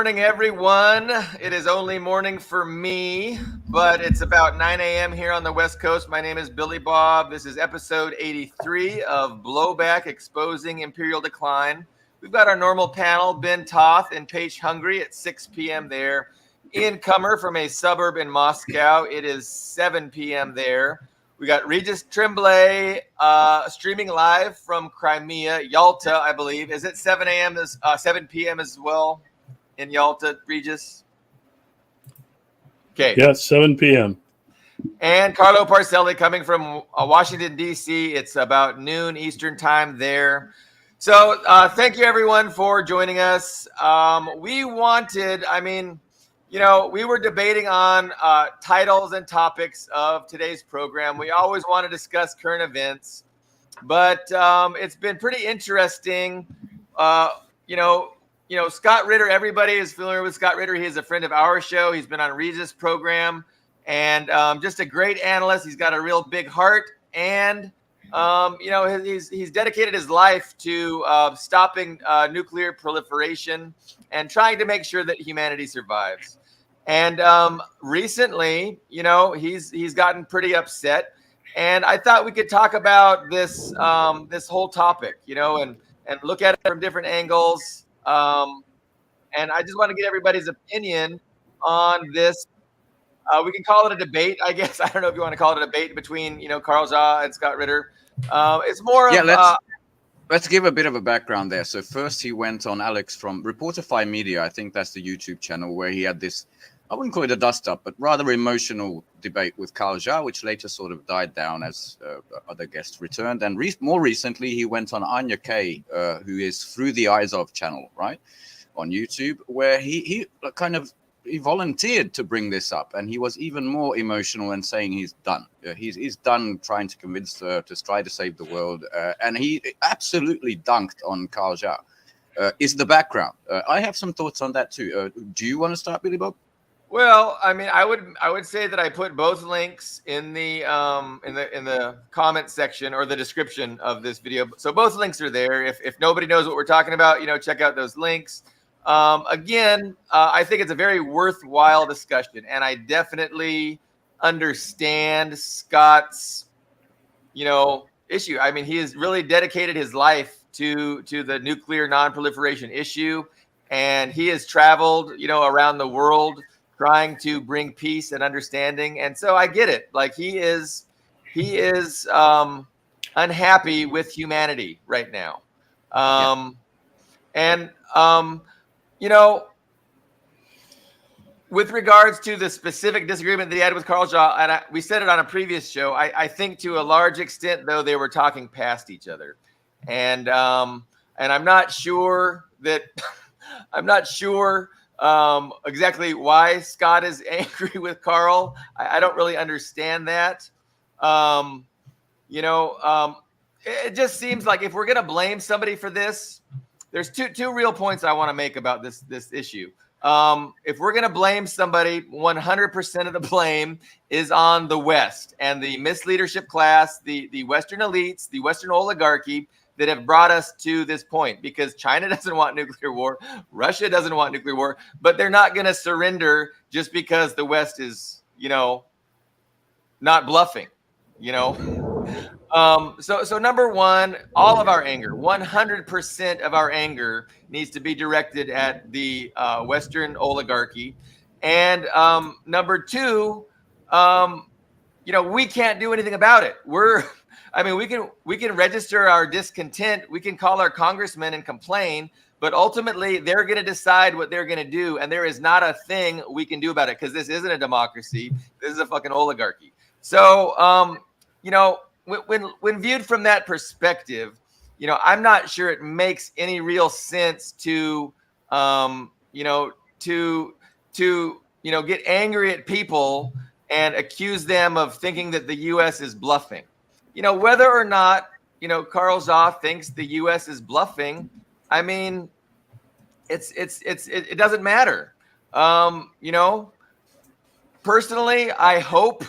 morning, everyone. It is only morning for me, but it's about 9 a.m. here on the West Coast. My name is Billy Bob. This is episode 83 of Blowback, Exposing Imperial Decline. We've got our normal panel, Ben Toth and Paige Hungry at 6 p.m. there. Ian Kummer from a suburb in Moscow. It is 7 p.m. there. We got Regis Tremblay streaming live from Crimea, Yalta, I believe. Is it 7 a.m. 7 p.m. as well in Yalta, Regis? Okay. Yeah, 7 p.m. And Carlo Parcelli coming from Washington, D.C. It's about noon Eastern time there. So thank you, everyone, for joining us. We were debating on titles and topics of today's program. We always want to discuss current events, but it's been pretty interesting. Scott Ritter, everybody is familiar with Scott Ritter. He is a friend of our show. He's been on Regis' program and just a great analyst. He's got a real big heart, and he's dedicated his life to stopping nuclear proliferation and trying to make sure that humanity survives. And recently, he's gotten pretty upset, and I thought we could talk about this this whole topic, and look at it from different angles. And I just want to get everybody's opinion on this. We can call it a debate, I guess. I don't know if you want to call it a debate between Carl Jha and Scott Ritter. It's more of Let's give a bit of a background there. So first he went on Alex from Reportify Media. I think that's the YouTube channel where he had this, I wouldn't call it a dust-up, but rather emotional debate with Carl Jha, which later sort of died down as other guests returned. And more recently, he went on Anya Kay, who is Through the Eyes Of channel, right, on YouTube, where he volunteered to bring this up, and he was even more emotional and saying he's done. He's done trying to convince to try to save the world, and he absolutely dunked on Carl Jha. Is the background? I have some thoughts on that too. Do you want to start, Billy Bob? Well, I mean, I would say that I put both links in the comment section or the description of this video. So both links are there. If nobody knows what we're talking about, check out those links. Again, I think it's a very worthwhile discussion, and I definitely understand Scott's, issue. I mean, he has really dedicated his life to the nuclear non-proliferation issue, and he has traveled, around the world trying to bring peace and understanding. And so I get it. Like he is unhappy with humanity right now. With regards to the specific disagreement that he had with Carl Jha, and we said it on a previous show, I think to a large extent, though, they were talking past each other. And I'm not sure that exactly why Scott is angry with Carl. I don't really understand that. It just seems like if we're going to blame somebody for this, there's two real points I want to make about this issue. If we're going to blame somebody, 100% of the blame is on the West and the misleadership class, the Western elites, the Western oligarchy that have brought us to this point, because China doesn't want nuclear war. Russia doesn't want nuclear war, but they're not going to surrender just because the West is, not bluffing, So number one, all of our anger, 100% of our anger needs to be directed at the Western oligarchy. And number two, we can't do anything about it. We can register our discontent. We can call our congressmen and complain, but ultimately they're going to decide what they're going to do. And there is not a thing we can do about it, because this isn't a democracy. This is a fucking oligarchy. So, when viewed from that perspective, I'm not sure it makes any real sense to, get angry at people and accuse them of thinking that the U.S. is bluffing. Whether or not, Carl Jha thinks the U.S. is bluffing, I mean, it doesn't matter. Personally, I hope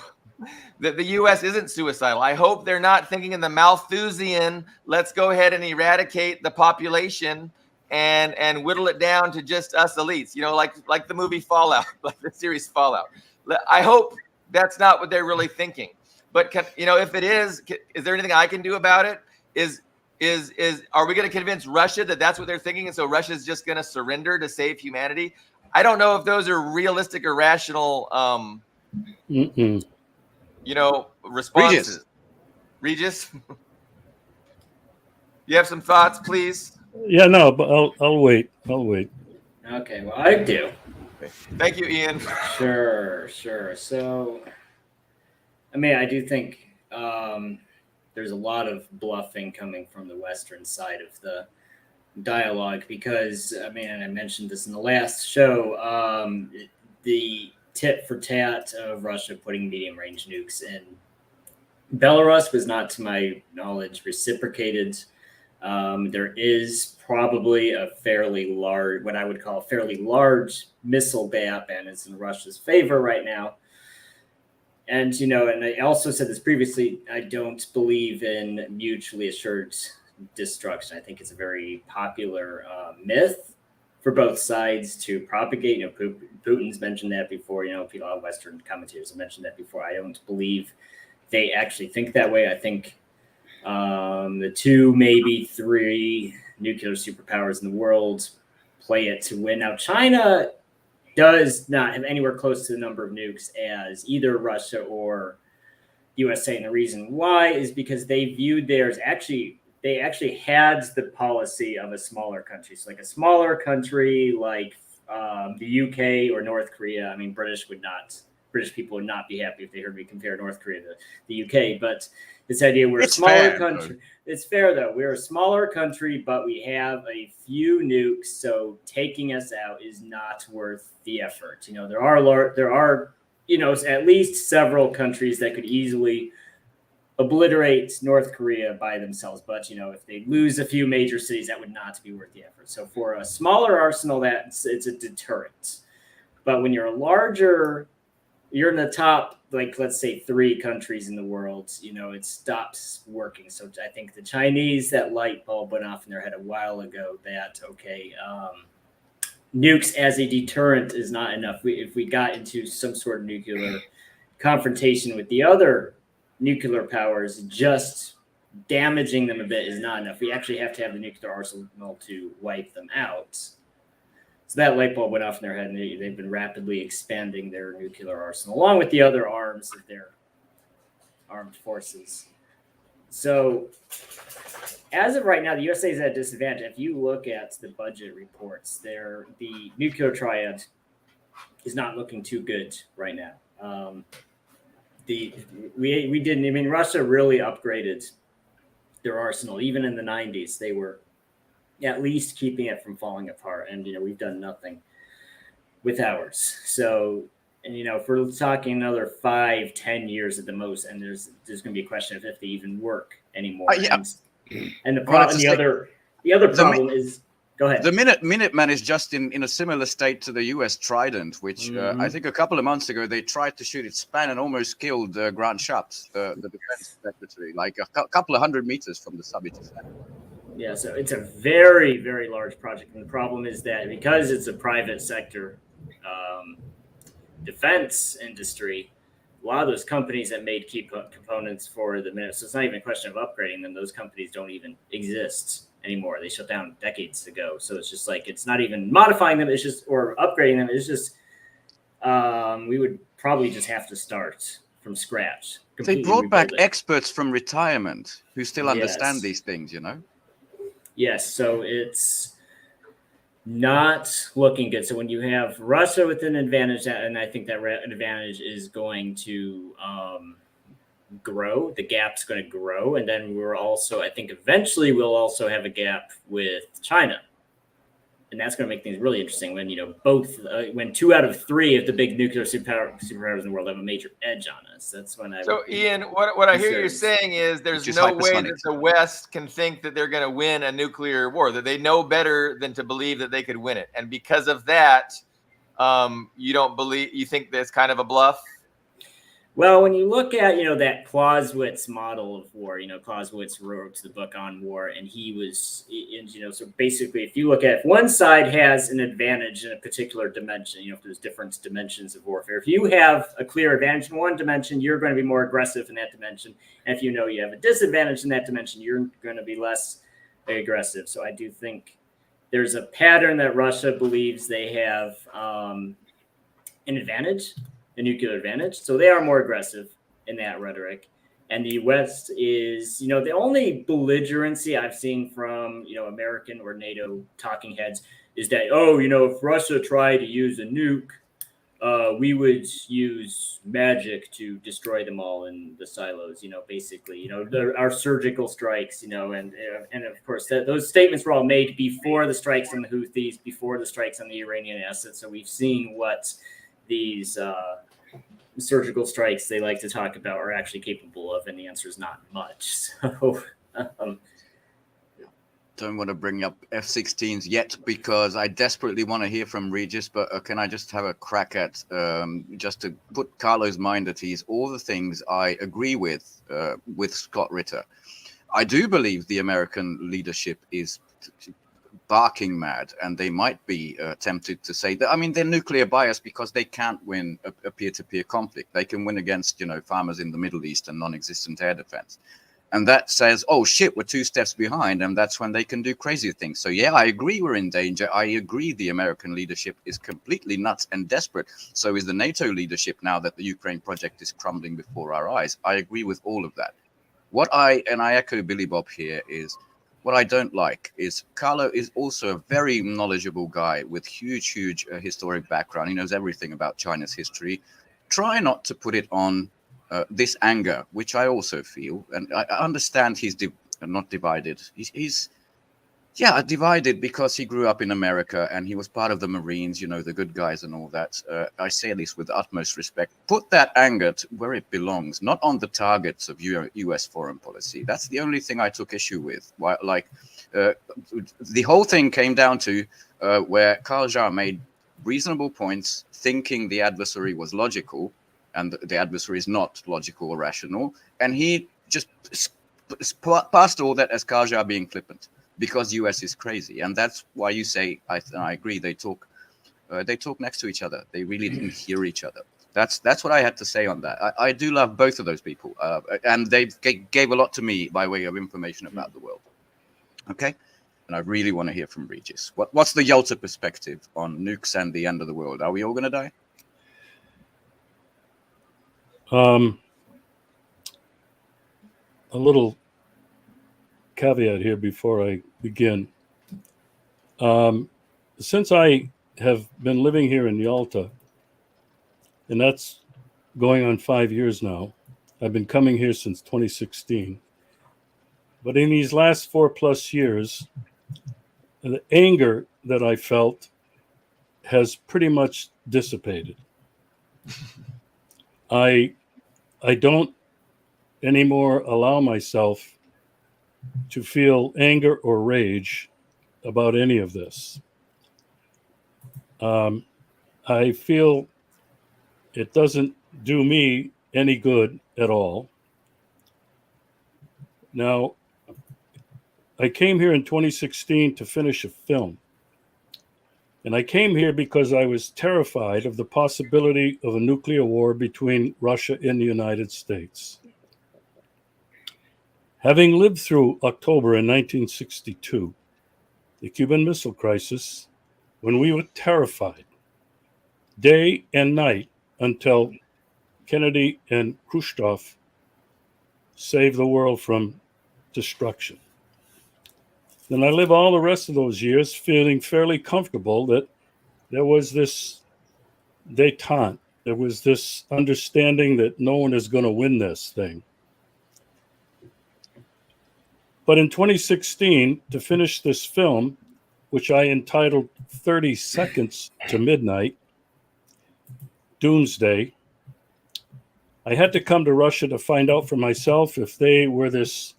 that the U.S. isn't suicidal. I hope they're not thinking in the Malthusian, let's go ahead and eradicate the population and whittle it down to just us elites, like the movie Fallout, like the series Fallout. I hope that's not what they're really thinking. But if it is there anything I can do about it? Are we going to convince Russia that that's what they're thinking, and so Russia's just going to surrender to save humanity? I don't know if those are realistic or rational, responses. Regis, you have some thoughts, please? Yeah, no, but I'll wait. Okay, well, I do. Thank you, Ian. Sure. So, I mean, I do think there's a lot of bluffing coming from the Western side of the dialogue because, I mean, and I mentioned this in the last show, the tit for tat of Russia putting medium range nukes in Belarus was not, to my knowledge, reciprocated. There is probably a fairly large, what I would call a fairly large missile gap, and it's in Russia's favor right now. And, and I also said this previously, I don't believe in mutually assured destruction. I think it's a very popular myth for both sides to propagate. Putin's mentioned that before, a lot of Western commentators have mentioned that before. I don't believe they actually think that way. I think the 2, maybe 3 nuclear superpowers in the world play it to win. Now, China does not have anywhere close to the number of nukes as either Russia or USA. And the reason why is because they viewed theirs they actually had the policy of a smaller country. So like a smaller country like the UK or North Korea. I mean, British people would not be happy if they heard me compare North Korea to the UK, but this idea we're a smaller country. It's fair though. We're a smaller country, but we have a few nukes, so taking us out is not worth the effort. There are at least several countries that could easily obliterate North Korea by themselves, but if they lose a few major cities, that would not be worth the effort. So for a smaller arsenal, it's a deterrent. But when you're you're in the top, like, let's say 3 countries in the world, it stops working. So I think the Chinese, that light bulb went off in their head a while ago that, nukes as a deterrent is not enough. If we got into some sort of nuclear confrontation with the other nuclear powers, just damaging them a bit is not enough. We actually have to have the nuclear arsenal to wipe them out. So that light bulb went off in their head, and they've been rapidly expanding their nuclear arsenal, along with the other arms of their armed forces. So as of right now, the USA is at a disadvantage. If you look at the budget reports, the nuclear triad is not looking too good right now. Russia really upgraded their arsenal. Even in the 90s, they were at least keeping it from falling apart. And, we've done nothing with ours. So, and, if we're talking another 5-10 years at the most, and there's going to be a question of if they even work anymore. And the problem, the other problem is, go ahead. The Minuteman is just in a similar state to the US Trident, which I think a couple of months ago they tried to shoot its span and almost killed Grant Shapps, the defense secretary, like a couple of 100 meters from the summit. Yeah, so it's a very, very large project. And the problem is that because it's a private sector defense industry, a lot of those companies that made key components for the Minute, so it's not even a question of upgrading them. Those companies don't even exist anymore. They shut down decades ago. So it's just like, it's not even modifying them. It's just, or upgrading them. It's just, we would probably just have to start from scratch. They brought back experts from retirement who still understand these things, Yes, so it's not looking good. So when you have Russia with an advantage, and I think that advantage is going to grow, the gap's going to grow. And then I think eventually we'll also have a gap with China. And that's going to make things really interesting when, when 2 out of 3 of the big nuclear superpowers in the world have a major edge on us. That's when Ian, what I hear you saying is there's no way that the West can think that they're going to win a nuclear war, that they know better than to believe that they could win it. And because of that, you think that's kind of a bluff? Well, when you look at, that Clausewitz model of war, Clausewitz wrote the book on war, and he was, so basically, if you look at, if one side has an advantage in a particular dimension, if there's different dimensions of warfare, if you have a clear advantage in one dimension, you're going to be more aggressive in that dimension. And if you know you have a disadvantage in that dimension, you're going to be less aggressive. So I do think there's a pattern that Russia believes they have an advantage, a nuclear advantage. So they are more aggressive in that rhetoric. And the West is, the only belligerency I've seen from, American or NATO talking heads is that, if Russia tried to use a nuke, we would use magic to destroy them all in the silos, basically, our surgical strikes, and of course those statements were all made before the strikes on the Houthis, before the strikes on the Iranian assets. So we've seen what these surgical strikes they like to talk about are actually capable of, and the answer is not much. So don't want to bring up F-16s yet because I desperately want to hear from Regis, but can I just have a crack at just to put Carlo's mind at ease, all the things I agree with Scott Ritter. I do believe the American leadership is barking mad, and they might be tempted to say that. I mean, they're nuclear biased because they can't win a peer-to-peer conflict. They can win against, farmers in the Middle East and non-existent air defense. And that says, oh, shit, we're 2 steps behind. And that's when they can do crazy things. So, yeah, I agree we're in danger. I agree the American leadership is completely nuts and desperate. So is the NATO leadership now that the Ukraine project is crumbling before our eyes. I agree with all of that. And I echo Billy Bob here, is what I don't like is Carlo is also a very knowledgeable guy with huge historic background. He knows everything about China's history. Try not to put it on this anger, which I also feel, and I understand he's not divided. He's divided because he grew up in America and he was part of the Marines, the good guys and all that. I say this with the utmost respect. Put that anger to where it belongs, not on the targets of U.S. foreign policy. That's the only thing I took issue with. The whole thing came down to where Carl Jart made reasonable points, thinking the adversary was logical, and the adversary is not logical or rational. And he just passed all that as Carl Jart being flippant, because US is crazy. And that's why you say, I agree, they talk next to each other. They really didn't hear each other. That's what I had to say on that. I do love both of those people. And they gave a lot to me by way of information about the world. Okay? And I really want to hear from Regis. What's the Yalta perspective on nukes and the end of the world? Are we all going to die? A little caveat here before I begin. Since I have been living here in Yalta, and that's going on 5 years now, I've been coming here since 2016. But in these last 4+ years, the anger that I felt has pretty much dissipated. I don't anymore allow myself to feel anger or rage about any of this. I feel it doesn't do me any good at all. Now, I came here in 2016 to finish a film. And I came here because I was terrified of the possibility of a nuclear war between Russia and the United States. Having lived through October in 1962, the Cuban Missile Crisis, when we were terrified day and night until Kennedy and Khrushchev saved the world from destruction. Then I live all the rest of those years feeling fairly comfortable that there was this détente. There was this understanding that no one is going to win this thing. But in 2016, to finish this film, which I entitled 30 Seconds to Midnight, Doomsday, I had to come to Russia to find out for myself if they were this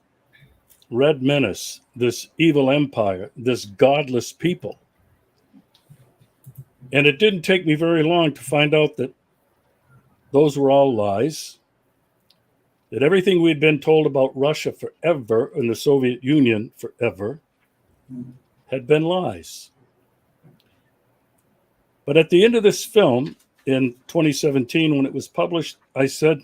red menace, this evil empire, this godless people. And it didn't take me very long to find out that those were all lies. that everything we'd been told about Russia forever and the Soviet Union forever had been lies. But at the end of this film in 2017, when it was published, I said,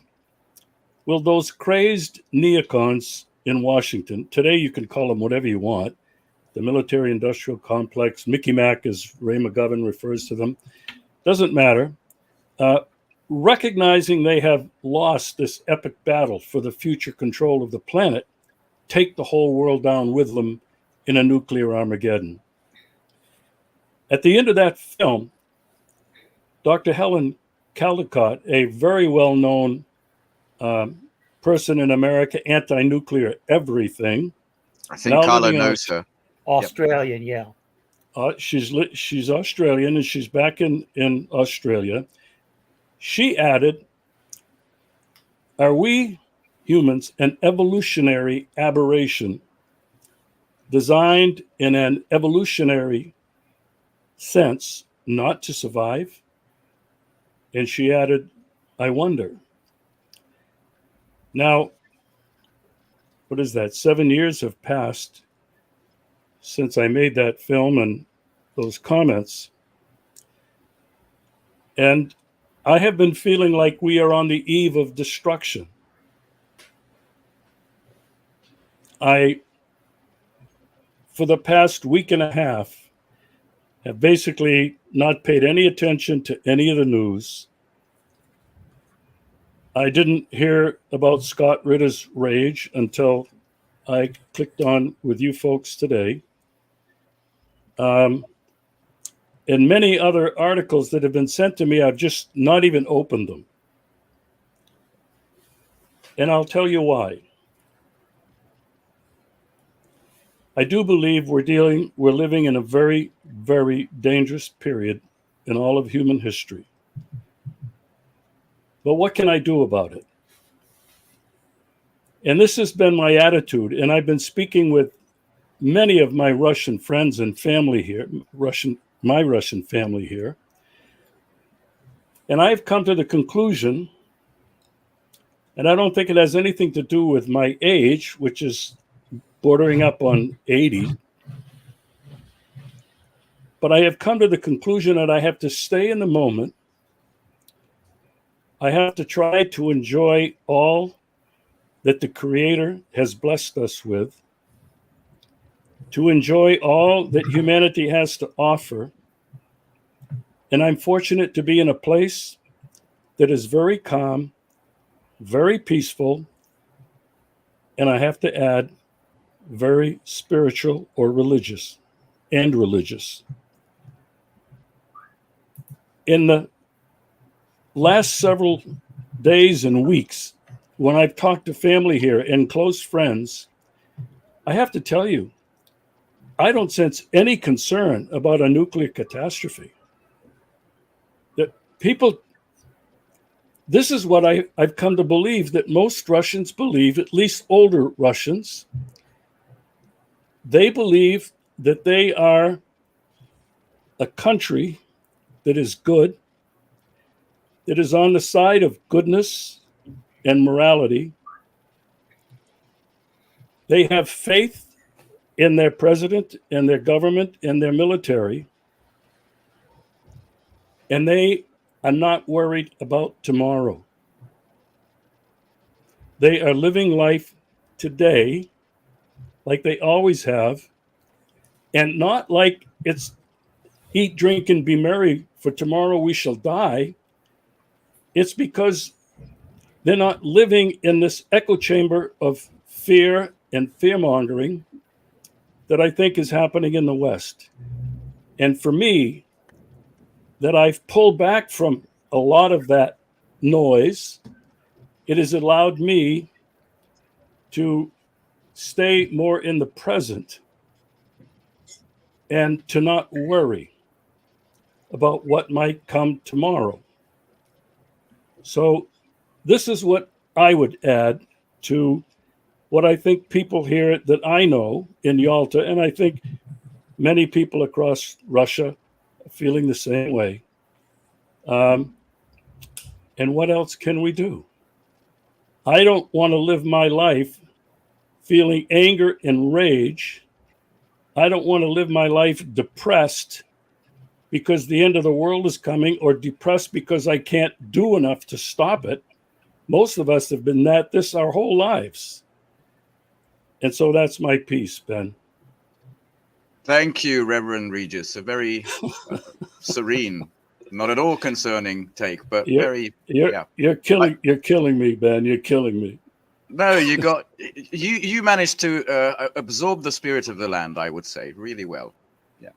will those crazed neocons in Washington, today you can call them whatever you want, the military industrial complex, Mickey Mac, as Ray McGovern refers to them, doesn't matter, recognizing they have lost this epic battle for the future control of the planet, take the whole world down with them in a nuclear Armageddon. At the end of that film, Dr. Helen Caldicott, a very well-known person in America, anti-nuclear everything. I think Carla knows her. Australian, yeah. She's Australian, and she's back in Australia. She added, are we humans an evolutionary aberration designed in an evolutionary sense not to survive? And she added, I wonder. Now, what is that? 7 years have passed since I made that film and those comments. And I have been feeling like we are on the eve of destruction. I, for the past week and a half, have basically not paid any attention to any of the news. I didn't hear about Scott Ritter's rage until I clicked on with you folks today. And many other articles that have been sent to me, I've just not even opened them. And I'll tell you why. I do believe we're living in a very, very dangerous period in all of human history. But what can I do about it? And this has been my attitude, and I've been speaking with many of my Russian friends and family here, my Russian family here, and I've come to the conclusion, and I don't think it has anything to do with my age, which is bordering up on 80, but I have come to the conclusion that I have to stay in the moment. I have to try to enjoy all that the Creator has blessed us with, to enjoy all that humanity has to offer. And I'm fortunate to be in a place that is very calm, very peaceful, and I have to add, very spiritual or religious, and religious. In the last several days and weeks, when I've talked to family here and close friends, I have to tell you, I don't sense any concern about a nuclear catastrophe. That people, this is what I've come to believe that most Russians believe, at least older Russians. They believe that they are a country that is good, that is on the side of goodness and morality. They have faith in their president and their government and their military, and they are not worried about tomorrow. They are living life today like they always have, and not like it's eat, drink, and be merry, for tomorrow we shall die. It's because they're not living in this echo chamber of fear and fear-mongering that I think is happening in the West. And for me, that I've pulled back from a lot of that noise, it has allowed me to stay more in the present and to not worry about what might come tomorrow. So this is what I would add to what I think people here that I know in Yalta, and I think many people across Russia are feeling the same way. And what else can we do? I don't want to live my life feeling anger and rage. I don't want to live my life depressed because the end of the world is coming, or depressed because I can't do enough to stop it. Most of us have been this our whole lives. And so that's my piece, Ben. Thank you, Reverend Regis. A very serene, not at all concerning take, but you're killing me, Ben. You're killing me. No, you managed to absorb the spirit of the land, I would say, really well. Yeah.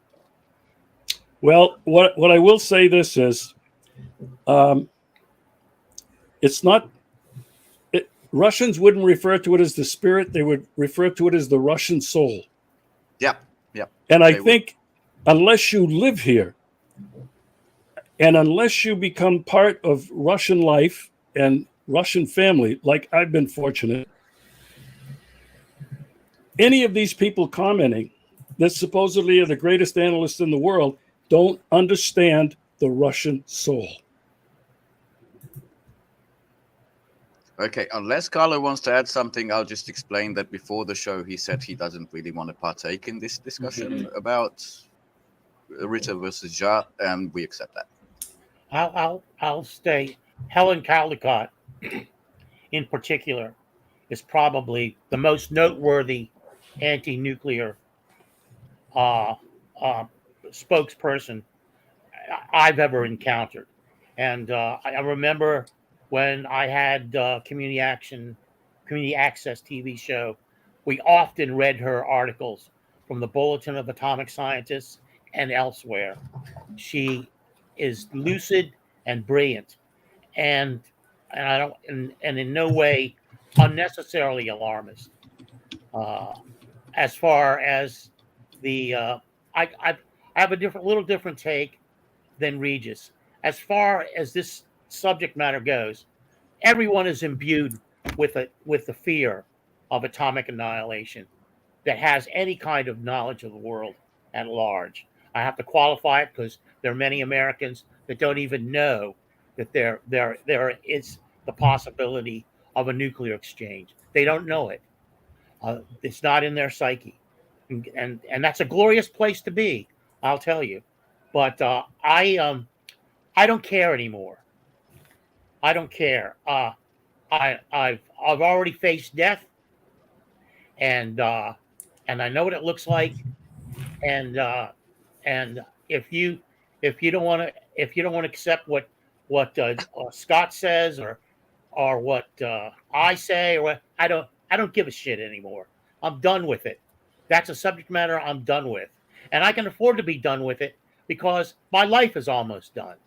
Well, what I will say this is, it's not. Russians wouldn't refer to it as the spirit; they would refer to it as the Russian soul. Yeah. And I think unless you live here, and unless you become part of Russian life and Russian family, like I've been fortunate, any of these people commenting that supposedly are the greatest analysts in the world don't understand the Russian soul. Okay, unless Carlo wants to add something, I'll just explain that before the show, he said he doesn't really want to partake in this discussion about Ritter versus Ja, and we accept that. I'll stay. Helen Caldecott, in particular, is probably the most noteworthy anti-nuclear spokesperson I've ever encountered. And I remember when I had community access TV show, we often read her articles from the Bulletin of Atomic Scientists and elsewhere. She is lucid and brilliant, and I don't and in no way unnecessarily alarmist. As far as the I have a little different take than Regis. As far as this subject matter goes, everyone is imbued with the fear of atomic annihilation that has any kind of knowledge of the world at large. I have to qualify it because there are many Americans that don't even know that there is the possibility of a nuclear exchange. They don't know it. It's not in their psyche, and that's a glorious place to be, I'll tell you. But I don't care anymore. I don't care. I've already faced death, and I know what it looks like. And if you don't want to accept what Scott says or what I say, or what, I don't give a shit anymore. I'm done with it. That's a subject matter I'm done with, and I can afford to be done with it because my life is almost done.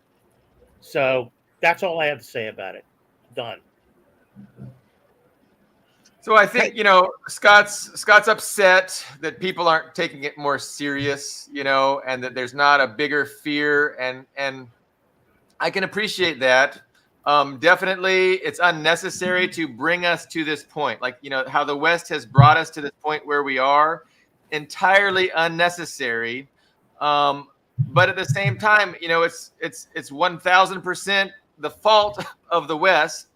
So that's all I have to say about it. Done. So I think, Scott's upset that people aren't taking it more serious, and that there's not a bigger fear, and I can appreciate that. Definitely it's unnecessary to bring us to this point. Like, how the West has brought us to this point where we are, entirely unnecessary. But at the same time, it's 1000% the fault of the West.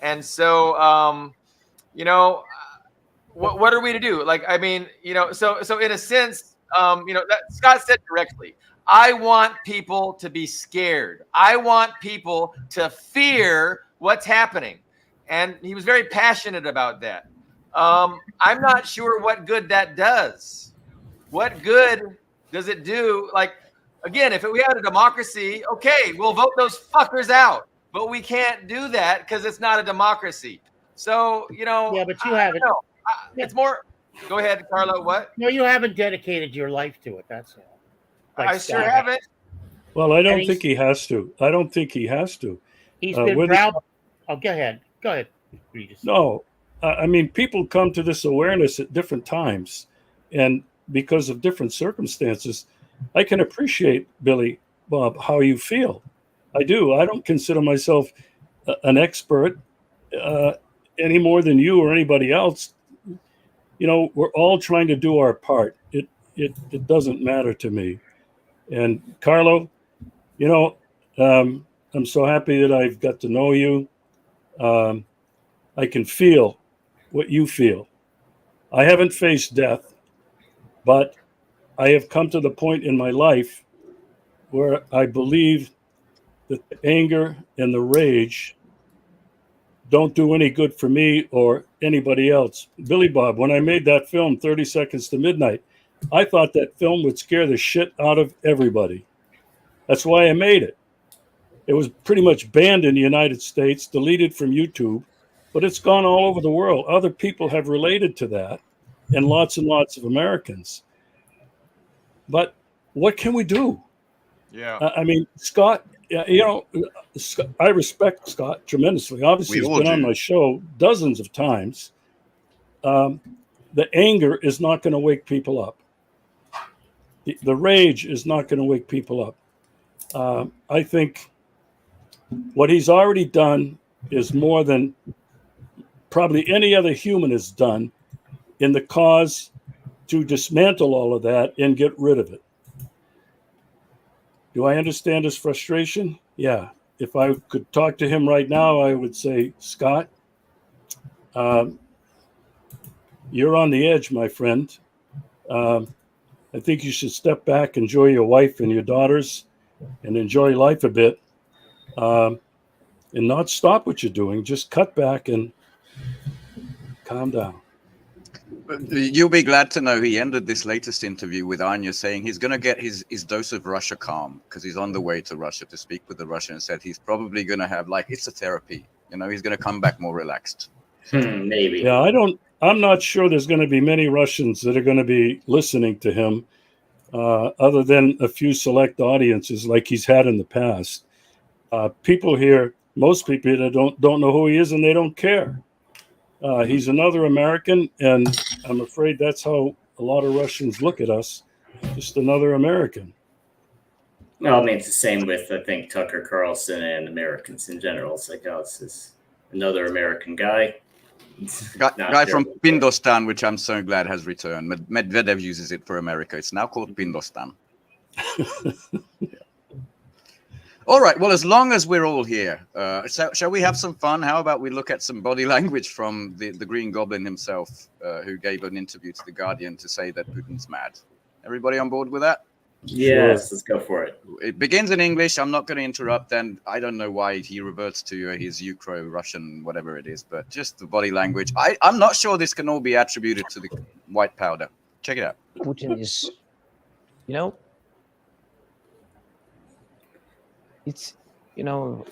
And so, what are we to do? Like, I mean, so in a sense, that Scott said directly, I want people to be scared. I want people to fear what's happening. And he was very passionate about that. I'm not sure what good that does. What good does it do? Like, again, if we had a democracy, okay, we'll vote those fuckers out. But we can't do that because it's not a democracy. So, Yeah, but you haven't. It's more. Go ahead, Carlo. What? No, you haven't dedicated your life to it. That's all. Like I sure haven't. Well, I don't think he has to. He's been proud. Oh, go ahead. Regis. No, I mean, people come to this awareness at different times, and because of different circumstances, I can appreciate, Billy, Bob, how you feel. I do. I don't consider myself an expert any more than you or anybody else. We're all trying to do our part. It doesn't matter to me. And Carlo, I'm so happy that I've got to know you. I can feel what you feel. I haven't faced death, but I have come to the point in my life where I believe that the anger and the rage don't do any good for me or anybody else. Billy Bob, when I made that film, 30 Seconds to Midnight, I thought that film would scare the shit out of everybody. That's why I made it. It was pretty much banned in the United States, deleted from YouTube, but it's gone all over the world. Other people have related to that, and lots of Americans. But what can we do? Yeah. I mean, Scott, I respect Scott tremendously. Obviously, We he's all been on do. my show dozens of times. The anger is not going to wake people up. The rage is not going to wake people up. I think what he's already done is more than probably any other human has done in the cause to dismantle all of that and get rid of it. Do I understand his frustration? Yeah. If I could talk to him right now, I would say, Scott, you're on the edge, my friend. I think you should step back, enjoy your wife and your daughters, and enjoy life a bit, and not stop what you're doing. Just cut back and calm down. You'll be glad to know he ended this latest interview with Anya saying he's going to get his dose of Russia calm because he's on the way to Russia to speak with the Russian, and said he's probably going to have, like, it's a therapy. You know, he's going to come back more relaxed. Maybe. Yeah, I'm not sure there's going to be many Russians that are going to be listening to him, other than a few select audiences like he's had in the past. People here, most people here don't know who he is, and they don't care. He's another American, and I'm afraid that's how a lot of Russians look at us, just another American. Well, I mean, it's the same with, I think, Tucker Carlson and Americans in general. It's like, oh, it's just another American guy. Guy from Pindostan, which I'm so glad has returned. Medvedev uses it for America. It's now called Pindostan. All right. Well, as long as we're all here, shall we have some fun? How about we look at some body language from the Green Goblin himself, who gave an interview to The Guardian to say that Putin's mad. Everybody on board with that? Yes, let's go for it. It begins in English. I'm not going to interrupt. And I don't know why he reverts to his Ukraine-Russian, whatever it is, but just the body language. I'm not sure this can all be attributed to the white powder. Check it out. Putin is, it's, now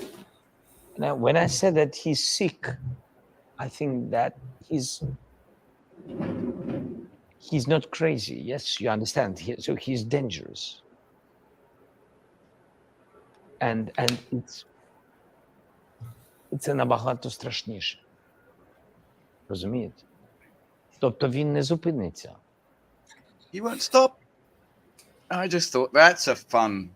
when I said that he's sick, I think that he's not crazy. Yes, you understand. So he's dangerous. And це набагато страшніше. Розумієте? Тобто він не зупиниться. He won't stop. I just thought that's a fun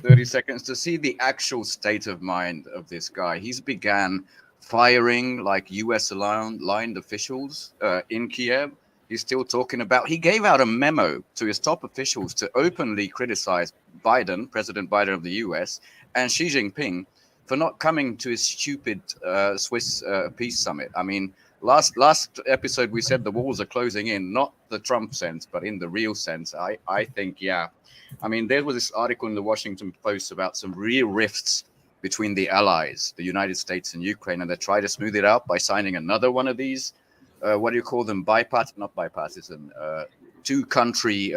30 seconds to see the actual state of mind of this guy. He's began firing like US-aligned officials in Kiev. He's still talking about, he gave out a memo to his top officials to openly criticize Biden, President Biden of the US, and Xi Jinping for not coming to his stupid Swiss peace summit. I mean, last episode we said the walls are closing in, not the Trump sense, but in the real sense. I think, yeah. I mean, there was this article in the Washington Post about some real rifts between the allies, the United States and Ukraine, and they try to smooth it out by signing another one of these, what do you call them? Bipartisan, two-country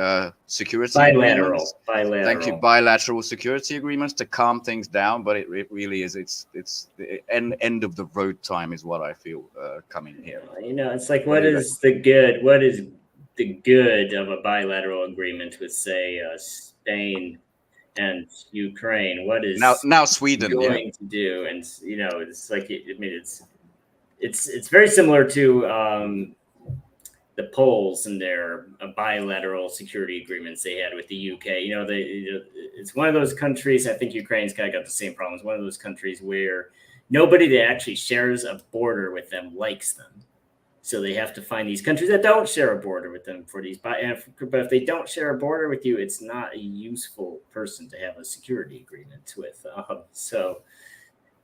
security agreements. Bilateral. Thank you. Bilateral security agreements to calm things down, but it really is. It's the end of the road time is what I feel coming here. It's like, what is the good? What is the good of a bilateral agreement with, say, Spain and Ukraine? What is now Sweden going to do? And it's like, it's very similar to the Poles and their bilateral security agreements they had with the UK. It's one of those countries. I think Ukraine's kind of got the same problems. One of those countries where nobody that actually shares a border with them likes them. So they have to find these countries that don't share a border with them for these. But if they don't share a border with you, it's not a useful person to have a security agreement with. So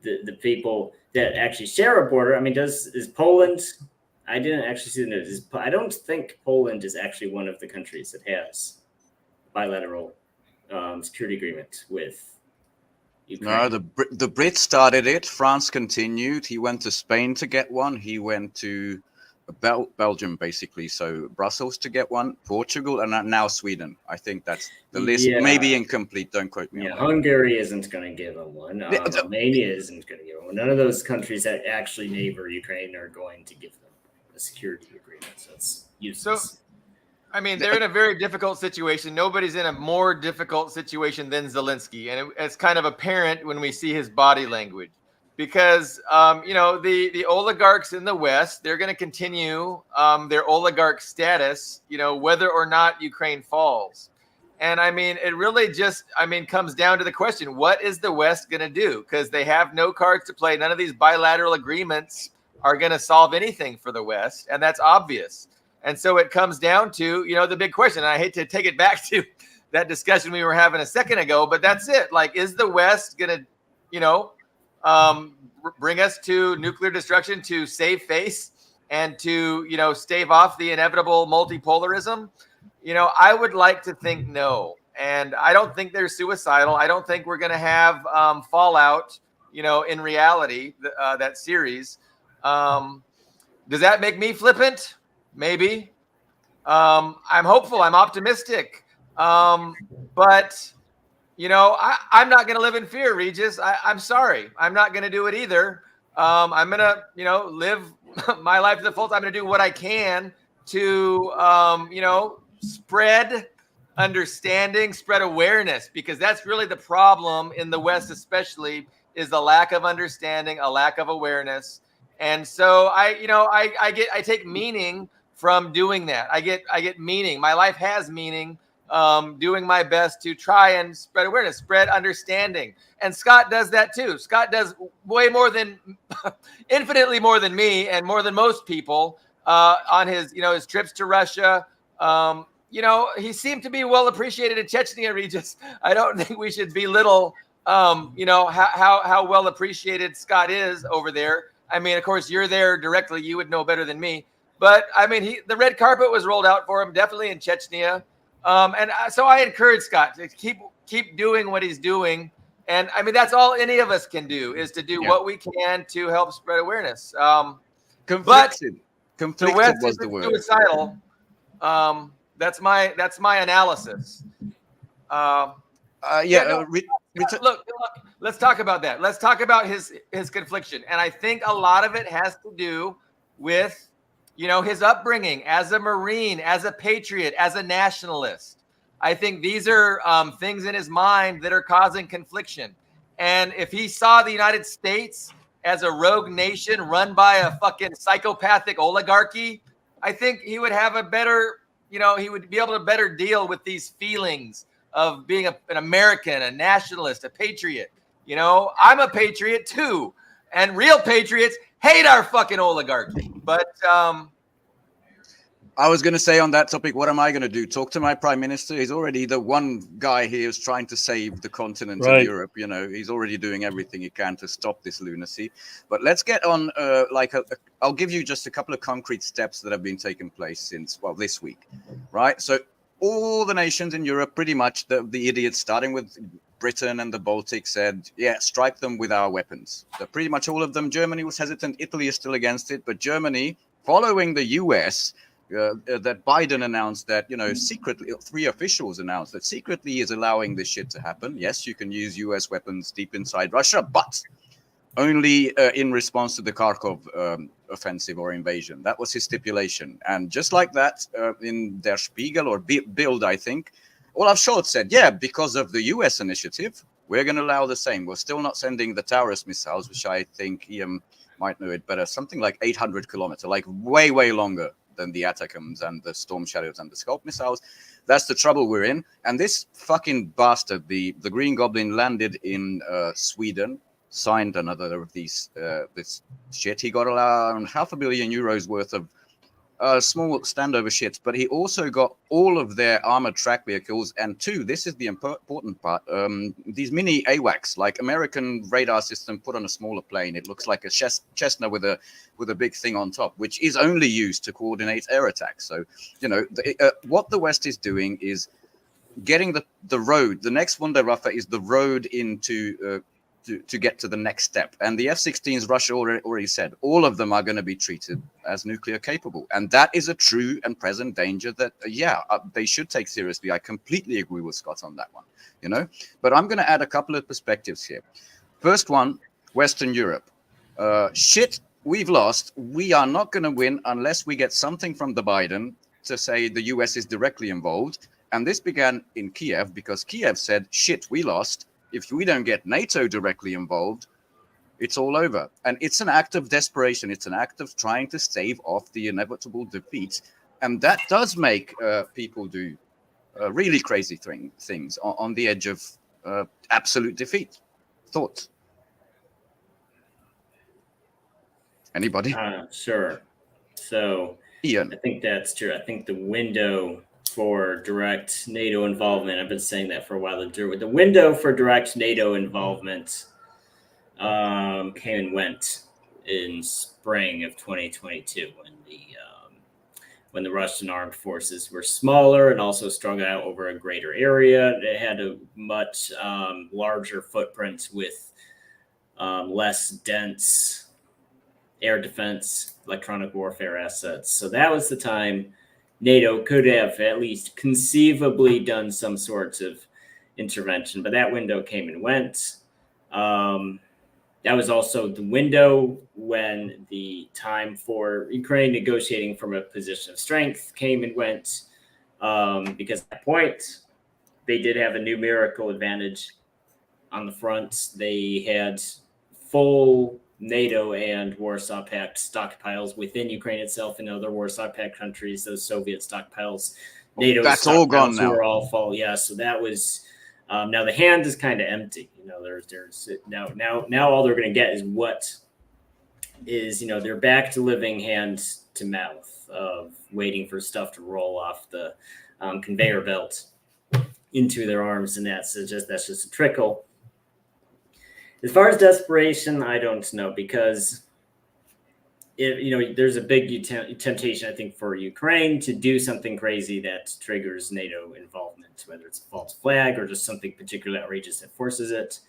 the people that actually share a border. I mean, is Poland? I didn't actually see the news. I don't think Poland is actually one of the countries that has bilateral security agreement with Ukraine. No, the Brits started it. France continued. He went to Spain to get one. He went to Belgium, basically. So Brussels to get one. Portugal, and now Sweden. I think that's the list. Yeah. Maybe incomplete. Don't quote me on that. Hungary isn't going to give him one. Romania isn't going to give him one. None of those countries that actually neighbor Ukraine are going to give them a security agreement. So it's useless. So, I mean, they're in a very difficult situation. Nobody's in a more difficult situation than Zelensky. And it's kind of apparent when we see his body language. Because, the oligarchs in the West, they're going to continue their oligarch status, whether or not Ukraine falls. And, I mean, it really just, comes down to the question, what is the West going to do? Because they have no cards to play. None of these bilateral agreements are going to solve anything for the West. And that's obvious. And so it comes down to, the big question. And I hate to take it back to that discussion we were having a second ago, but that's it. Like, is the West going to, bring us to nuclear destruction to save face and to, stave off the inevitable multipolarism? I would like to think no. And I don't think they're suicidal. I don't think we're going to have fallout, in reality, that series. Does that make me flippant? Maybe. I'm hopeful. I'm optimistic. But, I'm not going to live in fear, Regis. I'm sorry. I'm not going to do it either. I'm going to, live my life to the fullest. I'm going to do what I can to, spread understanding, spread awareness, because that's really the problem in the West, especially, is the lack of understanding, a lack of awareness. And so I take meaning from doing that. I get meaning. My life has meaning. Doing my best to try and spread awareness, spread understanding. And Scott does that too. Scott does way more than, infinitely more than me and more than most people on his, his trips to Russia. He seemed to be well appreciated in Chechnya, Regis. I don't think we should belittle, how well appreciated Scott is over there. I mean, of course, you're there directly. You would know better than me. But I mean, the red carpet was rolled out for him, definitely in Chechnya. So I encourage Scott to keep doing what he's doing. And I mean, that's all any of us can do, is to do what we can to help spread awareness. Conflicted the West was the word. Suicidal. That's my analysis. Look, let's talk about that. Let's talk about his confliction. And I think a lot of it has to do with, his upbringing as a Marine, as a patriot, as a nationalist. I think these are things in his mind that are causing confliction. And if he saw the United States as a rogue nation run by a fucking psychopathic oligarchy, I think he would have a better, he would be able to better deal with these feelings of being an American, a nationalist, a patriot. I'm a patriot too. And real patriots hate our fucking oligarchy. But I was going to say on that topic, what am I going to do? Talk to my prime minister? He's already the one guy here who's trying to save the continent of Europe. He's already doing everything he can to stop this lunacy. But let's get on. I'll give you just a couple of concrete steps that have been taking place since this week, right? So all the nations in Europe, pretty much the idiots, starting with Britain and the Baltic, said, strike them with our weapons. So pretty much all of them. Germany was hesitant. Italy is still against it. But Germany, following the US, that Biden announced that, secretly, 3 officials announced that secretly is allowing this shit to happen. Yes, you can use US weapons deep inside Russia, but only in response to the Kharkov offensive or invasion. That was his stipulation. And just like that, in Der Spiegel or Bild, I think, Olaf Scholz said, because of the US initiative, we're going to allow the same. We're still not sending the Taurus missiles, which I think Ian might know it better, something like 800 kilometers, like way, way longer than the Atacams and the Storm Shadows and the Scalp missiles. That's the trouble we're in. And this fucking bastard, the Green Goblin, landed in Sweden, signed another of these this shit. He got around €500 million worth of small standover ships, but he also got all of their armored track vehicles. And two, this is the important part, these mini AWACS, like American radar system put on a smaller plane. It looks like a Cessna with a big thing on top, which is only used to coordinate air attacks. So, what the West is doing is getting the road. The next Wunderwaffe is the road into to get to the next step. And the F-16s, Russia already said, all of them are going to be treated as nuclear capable. And that is a true and present danger that, they should take seriously. I completely agree with Scott on that one, But I'm going to add a couple of perspectives here. First one, Western Europe. Shit, we've lost. We are not going to win unless we get something from the Biden to say the US is directly involved. And this began in Kiev because Kiev said, shit, we lost. If we don't get NATO directly involved, it's all over. And it's an act of desperation. It's an act of trying to stave off the inevitable defeat. And that does make people do really crazy things on the edge of absolute defeat. Thoughts? Anybody? Sure. So Ian. I think that's true. I think the window for direct NATO involvement, I've been saying that for a while, the window for direct NATO involvement came and went in spring of 2022 when the Russian armed forces were smaller and also strung out over a greater area. They had a much larger footprint with less dense air defense, electronic warfare assets. So that was the time NATO could have at least conceivably done some sorts of intervention, but that window came and went. That was also the window when the time for Ukraine negotiating from a position of strength came and went, because at that point, they did have a numerical advantage on the front. They had full NATO and Warsaw Pact stockpiles within Ukraine itself and other Warsaw Pact countries, those Soviet stockpiles. NATO That's stockpiles all gone now. were all full. Yeah, so that was now the hand is kind of empty. There's now all they're going to get is what is they're back to living hand to mouth of waiting for stuff to roll off the conveyor belt into their arms, and that's just a trickle. As far as desperation, I don't know, because there's a big temptation, I think, for Ukraine to do something crazy that triggers NATO involvement, whether it's a false flag or just something particularly outrageous that forces it.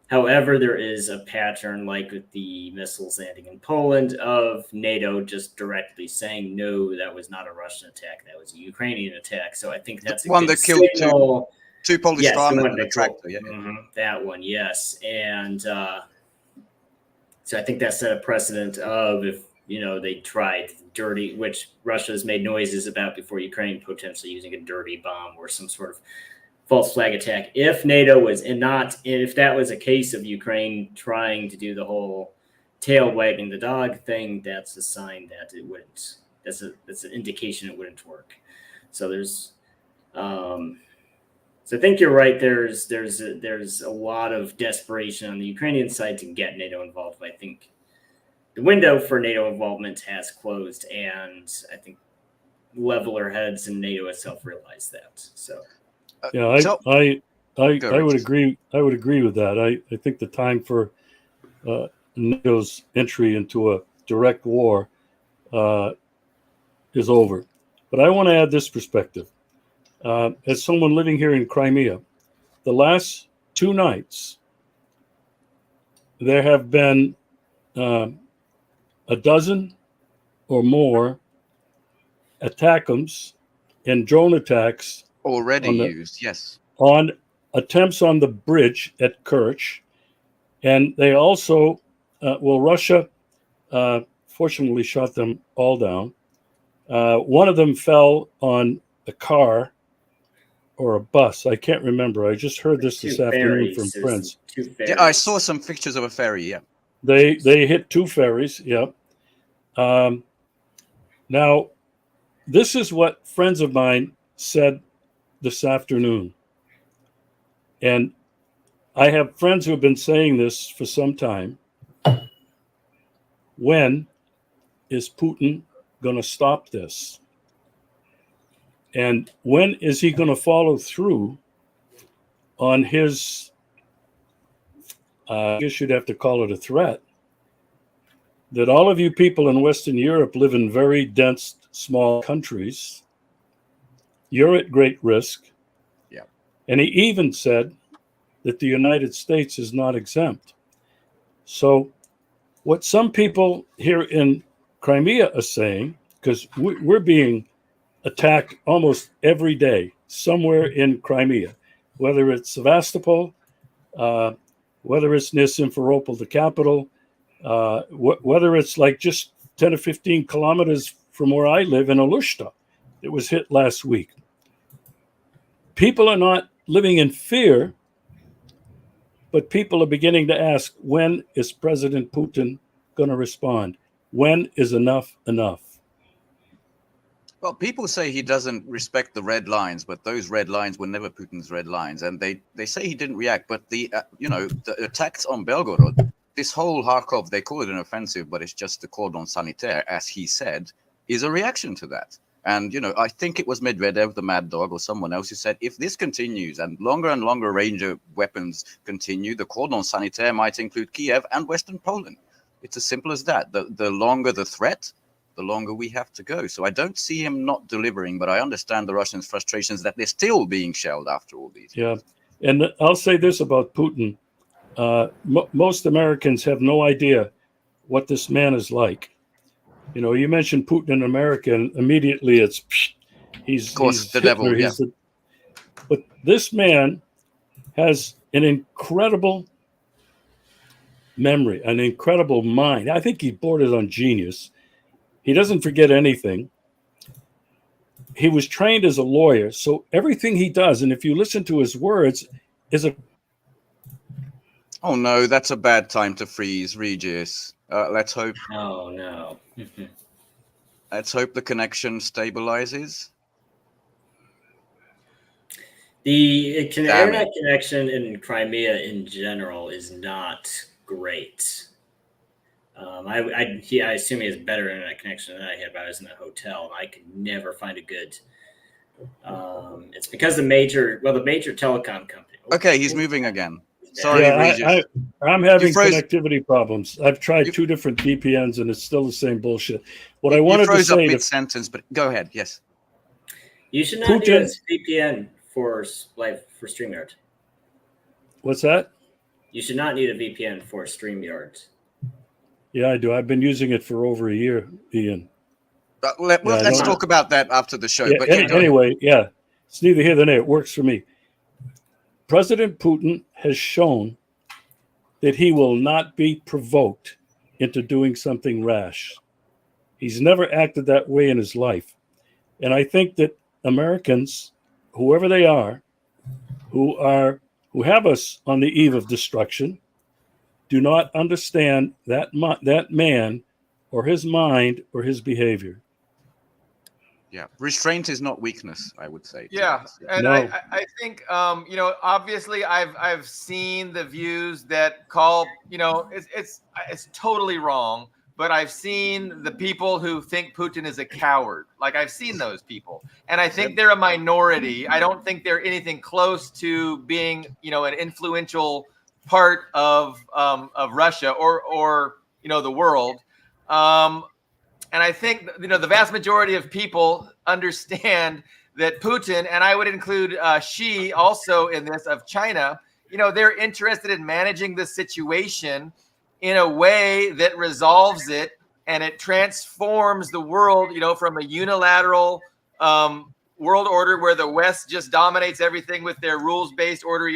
However, there is a pattern, like with the missiles landing in Poland, of NATO just directly saying, no, that was not a Russian attack, that was a Ukrainian attack. So I think that's a one good that killed signal. Two Polish firemen and a tractor. Yeah. That one, yes. And so I think that set a precedent of if, they tried dirty, which Russia has made noises about before Ukraine, potentially using a dirty bomb or some sort of false flag attack. If NATO was, if that was a case of Ukraine trying to do the whole tail wagging the dog thing, that's a sign that it wouldn't, that's an indication it wouldn't work. So there's, so I think you're right. There's a lot of desperation on the Ukrainian side to get NATO involved. But I think the window for NATO involvement has closed, and I think leveler heads and NATO itself realize that. So, I would agree. I would agree with that. I think the time for NATO's entry into a direct war is over. But I want to add this perspective. As someone living here in Crimea, the last 2 nights, there have been a dozen or more attackums and drone attacks already used, yes, on attempts on the bridge at Kerch. And they also, Russia fortunately shot them all down. One of them fell on a car or a bus. I can't remember. I just heard this afternoon from friends. Yeah, I saw some pictures of a ferry. Yeah, they hit 2 ferries. Yeah. Now, this is what friends of mine said this afternoon, and I have friends who have been saying this for some time. When is Putin going to stop this? And when is he going to follow through on his, I guess you'd have to call it a threat, that all of you people in Western Europe live in very dense, small countries. You're at great risk. Yeah. And he even said that the United States is not exempt. So what some people here in Crimea are saying, because we're being attacked almost every day somewhere in Crimea, whether it's Sevastopol, whether it's near Simferopol, the capital, whether it's like just 10 or 15 kilometers from where I live in Alushta. It was hit last week. People are not living in fear, but people are beginning to ask, when is President Putin going to respond? When is enough enough? Well, people say he doesn't respect the red lines, but those red lines were never Putin's red lines, and they say he didn't react. But the the attacks on Belgorod, this whole Kharkov, they call it an offensive, but it's just the cordon sanitaire, as he said, is a reaction to that. And I think it was Medvedev, the mad dog, or someone else who said, if this continues and longer range of weapons continue, the cordon sanitaire might include Kiev and Western Poland. It's as simple as that. The longer the threat, the longer we have to go. So I don't see him not delivering, but I understand the Russians' frustrations that they're still being shelled after all these years. Yeah. And I'll say this about Putin. Most Americans have no idea what this man is like. You mentioned Putin in America, and immediately it's, he's the Hitler, devil, but this man has an incredible memory, an incredible mind. I think he borders on genius. He doesn't forget anything. He was trained as a lawyer, so everything he does, and if you listen to his words, is a... Oh no, that's a bad time to freeze, Regis. Let's hope. Oh no. Let's hope the connection stabilizes. The internet connection in Crimea in general is not great. I assume he has better internet connection than I had, but I was in a hotel and I could never find a good. It's because the major telecom company. Okay, he's moving again. Sorry, Regis. I'm having connectivity problems. I've tried 2 different VPNs and it's still the same bullshit. What I wanted to say, mid-sentence, but go ahead. Yes. You should not use VPN for StreamYard. What's that? You should not need a VPN for StreamYard. Yeah, I do. I've been using it for over a year, Ian. Let's talk about that after the show. Yeah, but anyway, it's neither here nor there. It works for me. President Putin has shown that he will not be provoked into doing something rash. He's never acted that way in his life. And I think that Americans, whoever they are, who have us on the eve of destruction, do not understand that man or his mind or his behavior. Yeah, restraint is not weakness, I would say. Yeah, and No. I think obviously I've seen the views that call it's totally wrong, but I've seen the people who think Putin is a coward. Like I've seen those people, and I think they're a minority. I don't think they're anything close to being an influential part of Russia or the world. And I think, the vast majority of people understand that Putin, and I would include Xi also in this, of China, they're interested in managing the situation in a way that resolves it and it transforms the world, from a unilateral world order where the West just dominates everything with their rules-based order,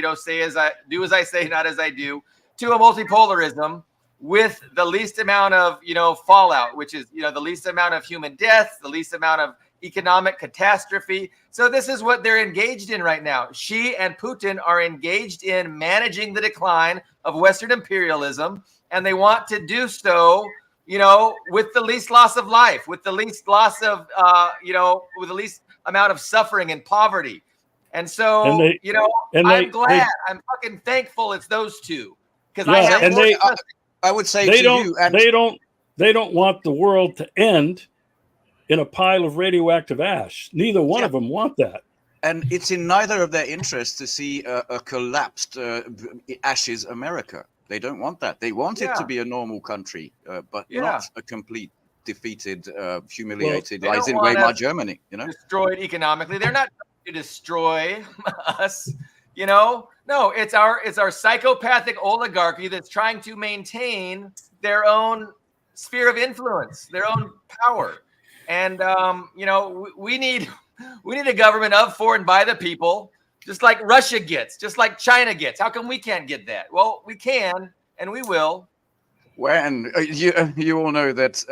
do as I say, not as I do, to a multipolarism with the least amount of, fallout, which is, the least amount of human death, the least amount of economic catastrophe. So this is what they're engaged in right now. Xi and Putin are engaged in managing the decline of Western imperialism, and they want to do so, with the least loss of life, with the least loss of, with the least amount of suffering and poverty. And so, I'm glad, I'm fucking thankful it's those two. Because I would say they don't want the world to end in a pile of radioactive ash. Neither one of them want that. And it's in neither of their interests to see a collapsed ashes America. They don't want that. They want it to be a normal country, but not a complete defeated, humiliated, They don't Weimar want us Germany. You know, destroyed economically. They're not trying to destroy us. You know, no, it's our psychopathic oligarchy that's trying to maintain their own sphere of influence, their own power. And you know, we need a government of, for, and by the people, just like Russia gets, just like China gets. How come we can't get that? Well, we can, and we will. Well, and you all know that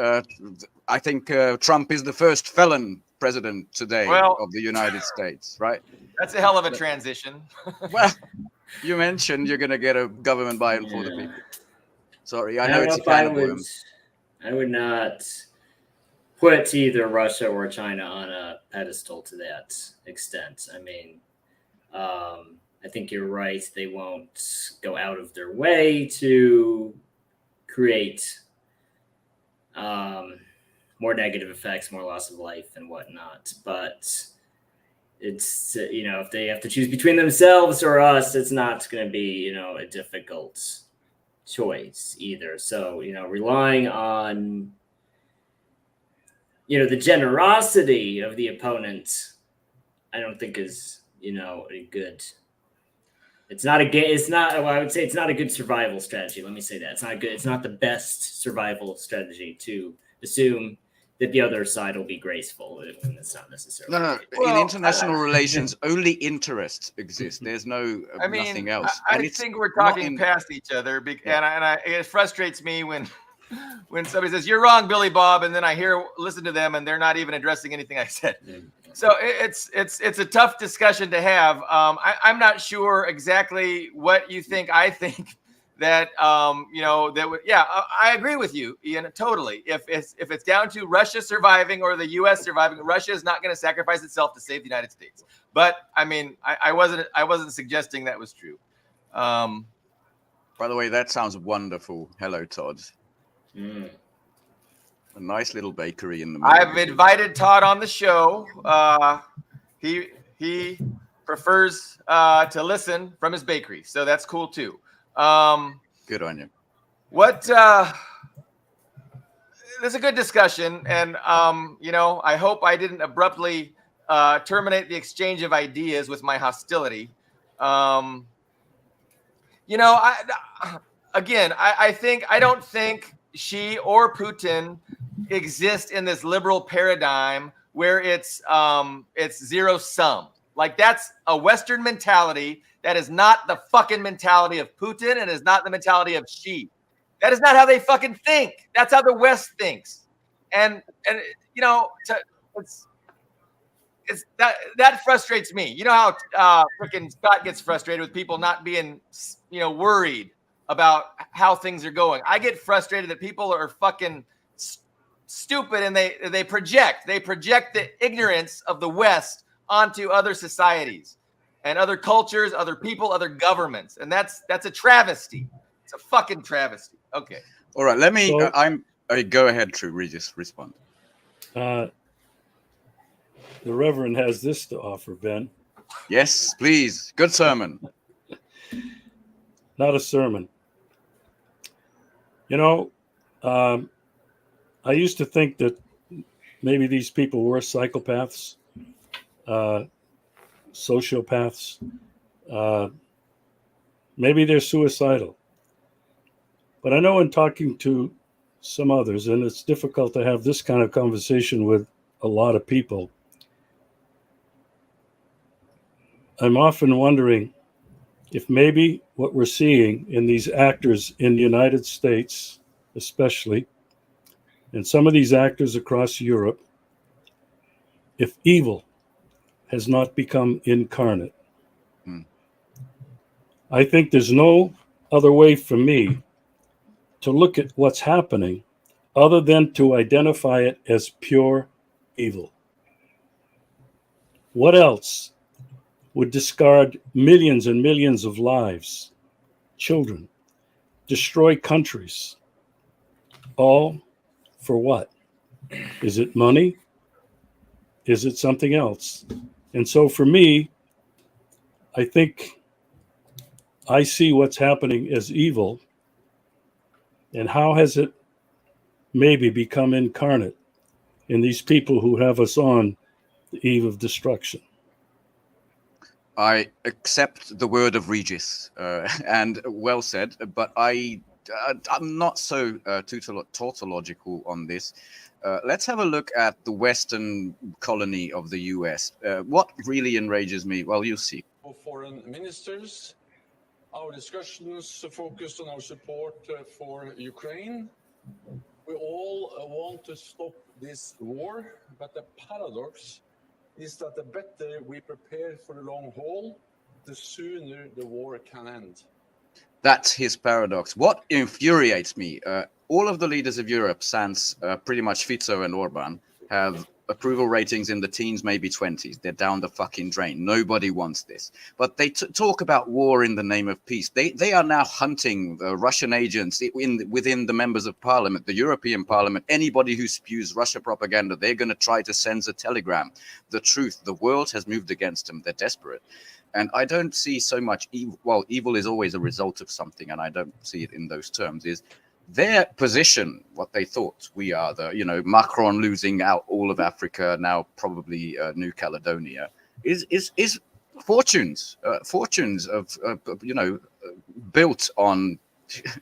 I think Trump is the first felon president today of the United States, right? That's a hell of a transition. Well, you mentioned you're going to get a government by and for the people. Sorry, I know it's a can of worms. I would not put either Russia or China on a pedestal to that extent. I mean, I think you're right. They won't go out of their way to create more negative effects, more loss of life and whatnot. But it's, you know, if they have to choose between themselves or us, it's not going to be, you know, a difficult choice either. So, you know, relying on, you know, the generosity of the opponent, I don't think is, you know, a good. It's not a it's not. Well, I would say it's not a good survival strategy. Let me say that it's not good. It's not the best survival strategy to assume that the other side will be graceful when it's not necessarily. No. Well, in international relations, only interests exist. There's no nothing else. I think we're talking past each other, and it frustrates me when somebody says you're wrong, Billy Bob, and then I listen to them, and they're not even addressing anything I said. So it's a tough discussion to have. I'm not sure exactly what you think. I think that you know, that would, I agree with you, Ian, totally. If it's down to Russia surviving or the U.S. surviving, Russia is not going to sacrifice itself to save the United States. But I mean, I wasn't suggesting that was true. By the way, that sounds wonderful. Hello, Todd. A nice little bakery in the middle. I've invited Todd on the show. He prefers to listen from his bakery, so that's cool too. Good on you. There's a good discussion, and you know, I hope I didn't abruptly terminate the exchange of ideas with my hostility. You know, I don't think Xi or Putin exist in this liberal paradigm where it's zero sum. Like, that's a Western mentality. That is not the fucking mentality of Putin, and is not the mentality of Xi. That is not how they fucking think. That's how the West thinks. And you know, it's that frustrates me. You know how freaking Scott gets frustrated with people not being, you know, worried about how things are going. I get frustrated that people are fucking stupid, and they project the ignorance of the West onto other societies and other cultures, other people, other governments, and that's a travesty. It's a fucking travesty. Okay. All right. Let me. Go ahead, True Regis. Respond. The Reverend has this to offer, Ben. Yes, please. Good sermon. Not a sermon. You know, I used to think that maybe these people were psychopaths, sociopaths. Maybe they're suicidal. But I know in talking to some others, and it's difficult to have this kind of conversation with a lot of people, I'm often wondering if maybe what we're seeing in these actors in the United States, especially, and some of these actors across Europe, if evil has not become incarnate. I think there's no other way for me to look at what's happening other than to identify it as pure evil. What else would discard millions and millions of lives, children, destroy countries, all for what? Is it money? Is it something else? And so for me, I think I see what's happening as evil, and how has it maybe become incarnate in these people who have us on the eve of destruction. I accept the word of Regis, and well said, but I'm not so tautological on this. Let's have a look at the Western colony of the US. What really enrages me, well, you'll see. Foreign ministers, our discussions focused on our support for Ukraine. We all want to stop this war, but the paradox is that the better we prepare for the long haul, the sooner the war can end. That's his paradox. What infuriates me, all of the leaders of Europe, sans pretty much Fico and Orban, have approval ratings in the teens, maybe 20s. They're down the fucking drain. Nobody wants this. But they talk about war in the name of peace. They are now hunting Russian agents within the members of parliament, the European Parliament. Anybody who spews Russia propaganda, they're going to try to send a telegram. The truth, the world has moved against them. They're desperate. And I don't see so much evil. Well, evil is always a result of something, and I don't see it in those terms. Is their position, what they thought, we are the, Macron losing out all of Africa, now probably New Caledonia, is fortunes of built on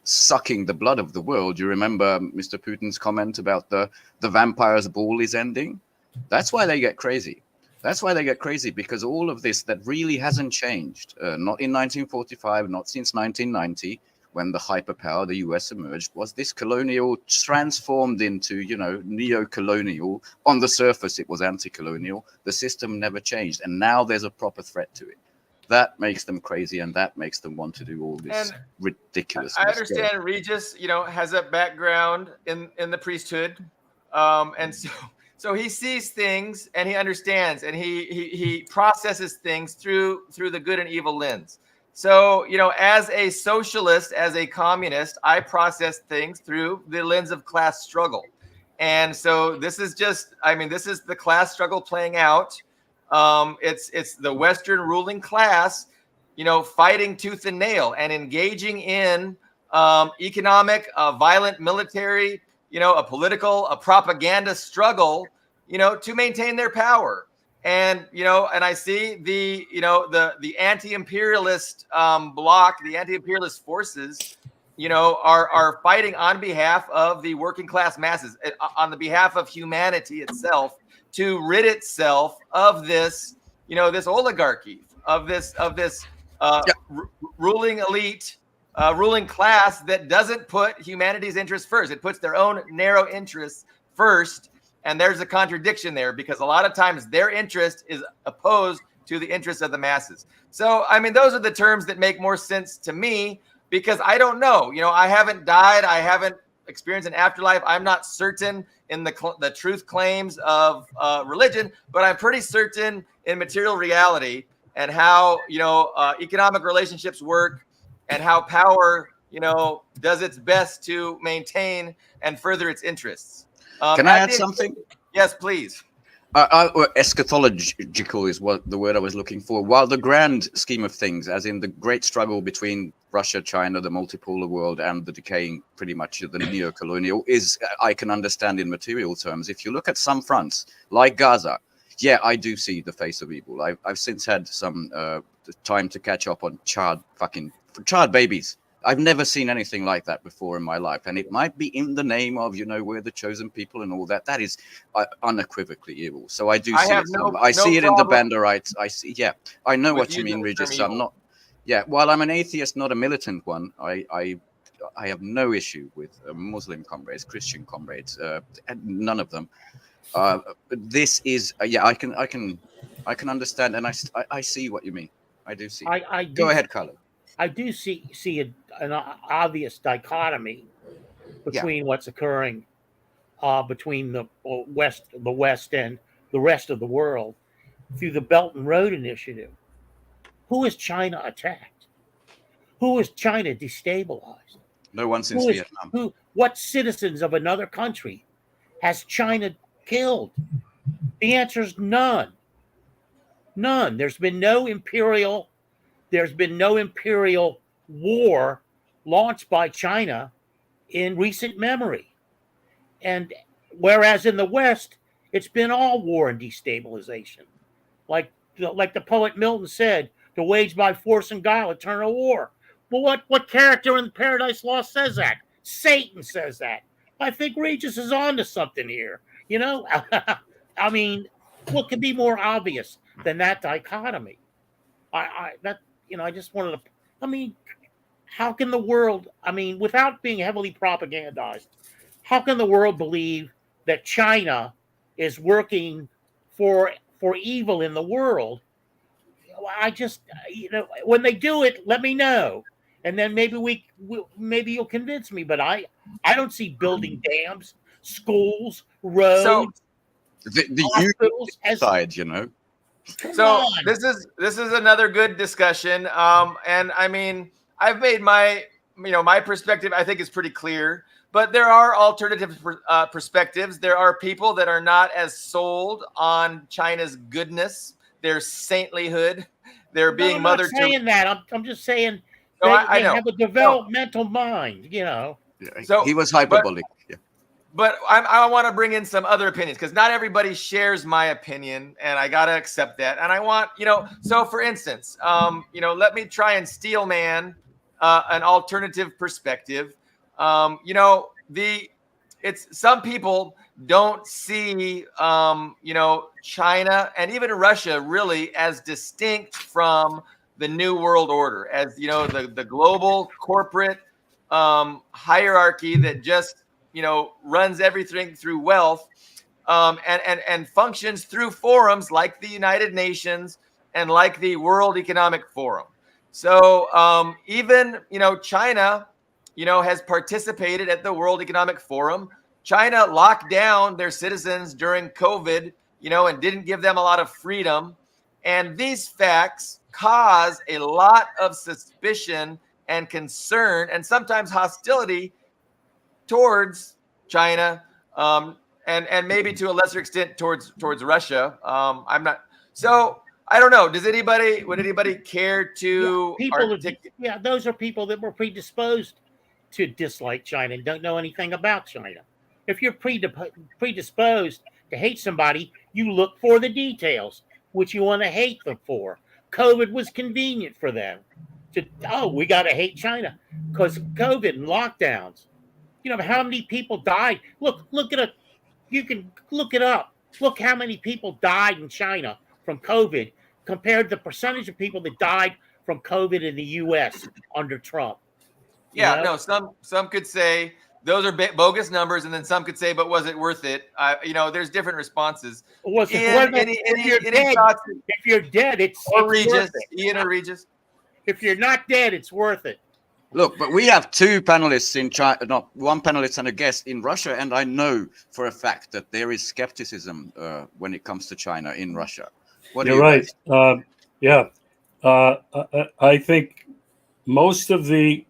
sucking the blood of the world. You remember Mr. Putin's comment about the vampire's ball is ending? That's why they get crazy. That's why they get crazy, because all of this that really hasn't changed, not in 1945, not since 1990, when the hyperpower, the US, emerged, was this colonial transformed into, neo-colonial. On the surface, it was anti-colonial. The system never changed, and now there's a proper threat to it. That makes them crazy, and that makes them want to do all this ridiculous. I understand Regis, has a background in the priesthood, and so he sees things and he understands and he processes things through the good and evil lens. So, as a socialist, as a communist, I process things through the lens of class struggle. And so this is the class struggle playing out. It's the Western ruling class, fighting tooth and nail and engaging in economic, violent military, a propaganda struggle, to maintain their power. And, and I see the anti-imperialist bloc, the anti-imperialist forces, are fighting on behalf of the working class masses, on the behalf of humanity itself, to rid itself of this, this oligarchy, of this ruling elite, ruling class that doesn't put humanity's interests first. It puts their own narrow interests first. And there's a contradiction there, because a lot of times their interest is opposed to the interests of the masses. So, those are the terms that make more sense to me, because I don't know. I haven't died. I haven't experienced an afterlife. I'm not certain in the truth claims of religion, but I'm pretty certain in material reality and how, economic relationships work and how power, does its best to maintain and further its interests. Can I add something? Yes, please. Eschatological is what the word I was looking for. While the grand scheme of things, as in the great struggle between Russia, China, the multipolar world, and the decaying, pretty much the neo-colonial, is, I can understand in material terms. If you look at some fronts, like Gaza, yeah, I do see the face of evil. I've since had some time to catch up on child babies. I've never seen anything like that before in my life. And it might be in the name of, we're the chosen people and all that. That is unequivocally evil. So I do see it. I see it in the Banderites. I know what you mean, Regis. I'm not, while I'm an atheist, not a militant one, I have no issue with Muslim comrades, Christian comrades, none of them. This is, I can understand. And I see what you mean. I do see. Go ahead, Carlo. I do see an obvious dichotomy between what's occurring between the West and the rest of the world through the Belt and Road Initiative. Who has China attacked? Who has China destabilized? No one since Vietnam. What citizens of another country has China killed? The answer is none. None. There's been no imperial war launched by China in recent memory. And whereas in the West, it's been all war and destabilization. Like the poet Milton said, to wage by force and guile eternal war. Well, what character in the Paradise Lost says that? Satan says that. I think Regis is on to something here. You know, I mean, what could be more obvious than that dichotomy? I just wanted to. I mean, how can the world? I mean, without being heavily propagandized, how can the world believe that China is working for evil in the world? I just, when they do it, let me know, and then maybe maybe you'll convince me. But I don't see building dams, schools, roads, So The hospitals as side, you know. come So on. this is another good discussion. And I mean, I've made my perspective. I think is pretty clear. But there are alternative perspectives. There are people that are not as sold on China's goodness, their saintlyhood, their being I'm Mother not saying that. I'm just saying No, I they know. have a developmental mind. You know. Yeah, So, he was hyperbolic. Yeah. But I want to bring in some other opinions because not everybody shares my opinion, and I got to accept that. And I want, so for instance, let me try and steel man an alternative perspective. It's some people don't see, China and even Russia really as distinct from the New World Order, as, the global corporate hierarchy that just, runs everything through wealth, and functions through forums like the United Nations and like the World Economic Forum. So even, China, has participated at the World Economic Forum. China locked down their citizens during COVID, and didn't give them a lot of freedom. And these facts cause a lot of suspicion and concern and sometimes hostility towards China, and maybe to a lesser extent towards Russia. I'm not. So I don't know. Would anybody care to those are people that were predisposed to dislike China and don't know anything about China. If you're predisposed to hate somebody, you look for the details, which you want to hate them for. COVID was convenient for them. We got to hate China because COVID and lockdowns. How many people died? Look at it. You can look it up. Look how many people died in China from COVID compared to the percentage of people that died from COVID in the U.S. under Trump. Yeah, no, some could say those are bogus numbers, and then some could say, but was it worth it? There's different responses. If you're dead, it's Regis, worth it. Ian or Regis. If you're not dead, it's worth it. Look, but we have two panelists in China, not one panelist and a guest in Russia, and I know for a fact that there is skepticism when it comes to China in Russia. You're right. I think most of the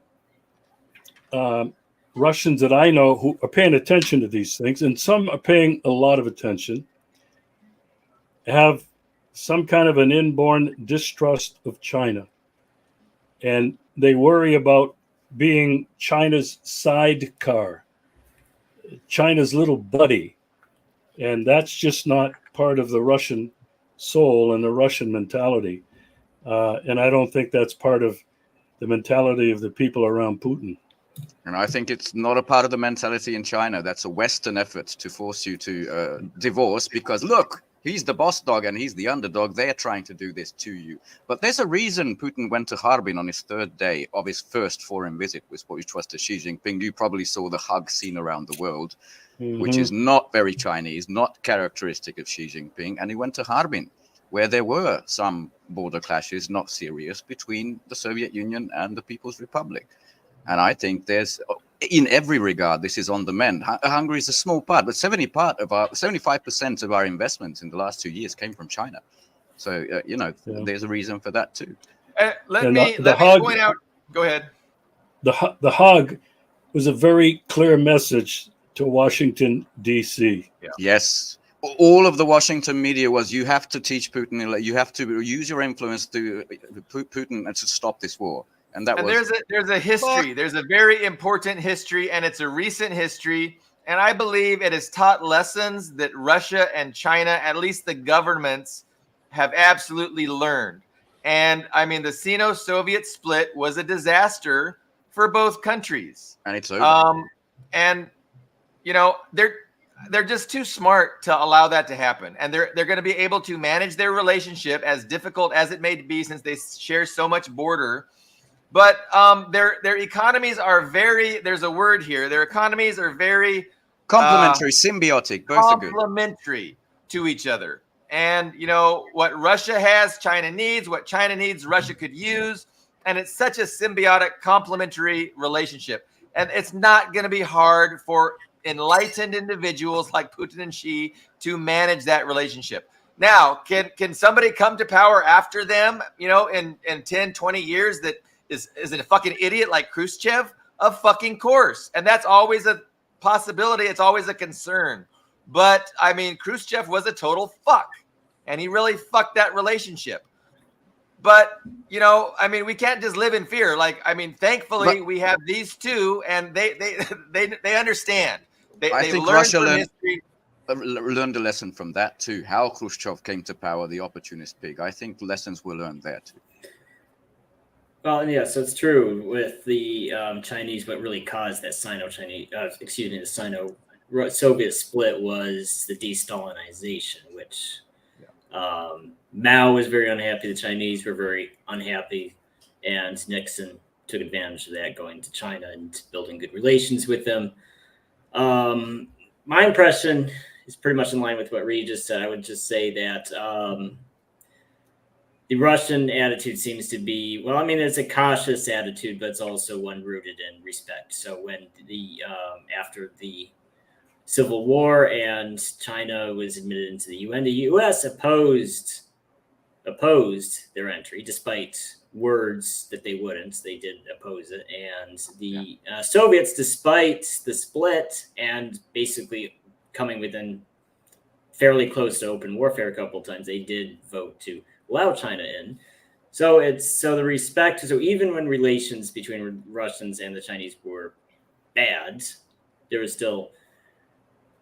Russians that I know who are paying attention to these things, and some are paying a lot of attention, have some kind of an inborn distrust of China. And they worry about being China's sidecar, China's little buddy. And that's just not part of the Russian soul and the Russian mentality. And I don't think that's part of the mentality of the people around Putin. And I think it's not a part of the mentality in China. That's a Western effort to force you to divorce because, look, he's the boss dog and he's the underdog. They're trying to do this to you. But there's a reason Putin went to Harbin on his third day of his first foreign visit, which was to Xi Jinping. You probably saw the hug seen around the world, which is not very Chinese, not characteristic of Xi Jinping. And he went to Harbin, where there were some border clashes, not serious, between the Soviet Union and the People's Republic. And I think there's, in every regard, this is on the mend. Hungary is a small part, but 75% of our investments in the last 2 years came from China. So, there's a reason for that too. Let me point out. Go ahead. The hug was a very clear message to Washington, D.C. Yeah. Yes. all of the Washington media was, you have to teach Putin, you have to use your influence to Putin and to stop this war. And that was. There's a history. There's a very important history, and it's a recent history. And I believe it has taught lessons that Russia and China, at least the governments, have absolutely learned. And I mean, the Sino-Soviet split was a disaster for both countries. And it's over. And you know, they're just too smart to allow that to happen. And they're going to be able to manage their relationship, as difficult as it may be, since they share so much border. But their economies are very, there's a word here, their economies are very complementary, symbiotic, both complementary to each other. And, you know, what Russia has, China needs. What China needs, Russia could use. And it's such a symbiotic, complementary relationship. And it's not going to be hard for enlightened individuals like Putin and Xi to manage that relationship. Now, can somebody come to power after them, you know, in 10, 20 years that is a fucking idiot like Khrushchev? Of fucking course. And that's always a possibility. It's always a concern. But I mean, Khrushchev was a total fuck, and he really fucked that relationship. But, you know, I mean, we can't just live in fear. Like, I mean, thankfully we have these two, and they understand. I think Russia learned a lesson from that too. How Khrushchev came to power, the opportunist pig. I think lessons were learned there too. Well, yeah, so it's true with the Chinese. What really caused that the Sino-Soviet split was the de-Stalinization, which Mao was very unhappy. The Chinese were very unhappy, and Nixon took advantage of that, going to China and building good relations with them. My impression is pretty much in line with what Regis said. I would just say that the Russian attitude seems to be, well, I mean, it's a cautious attitude, but it's also one rooted in respect. So when after the Civil War and China was admitted into the UN, the U.S. opposed their entry, despite words that they wouldn't. They did oppose it. And the Soviets, despite the split and basically coming within fairly close to open warfare a couple of times, they did vote to allow China in. So the respect. So even when relations between Russians and the Chinese were bad, there was still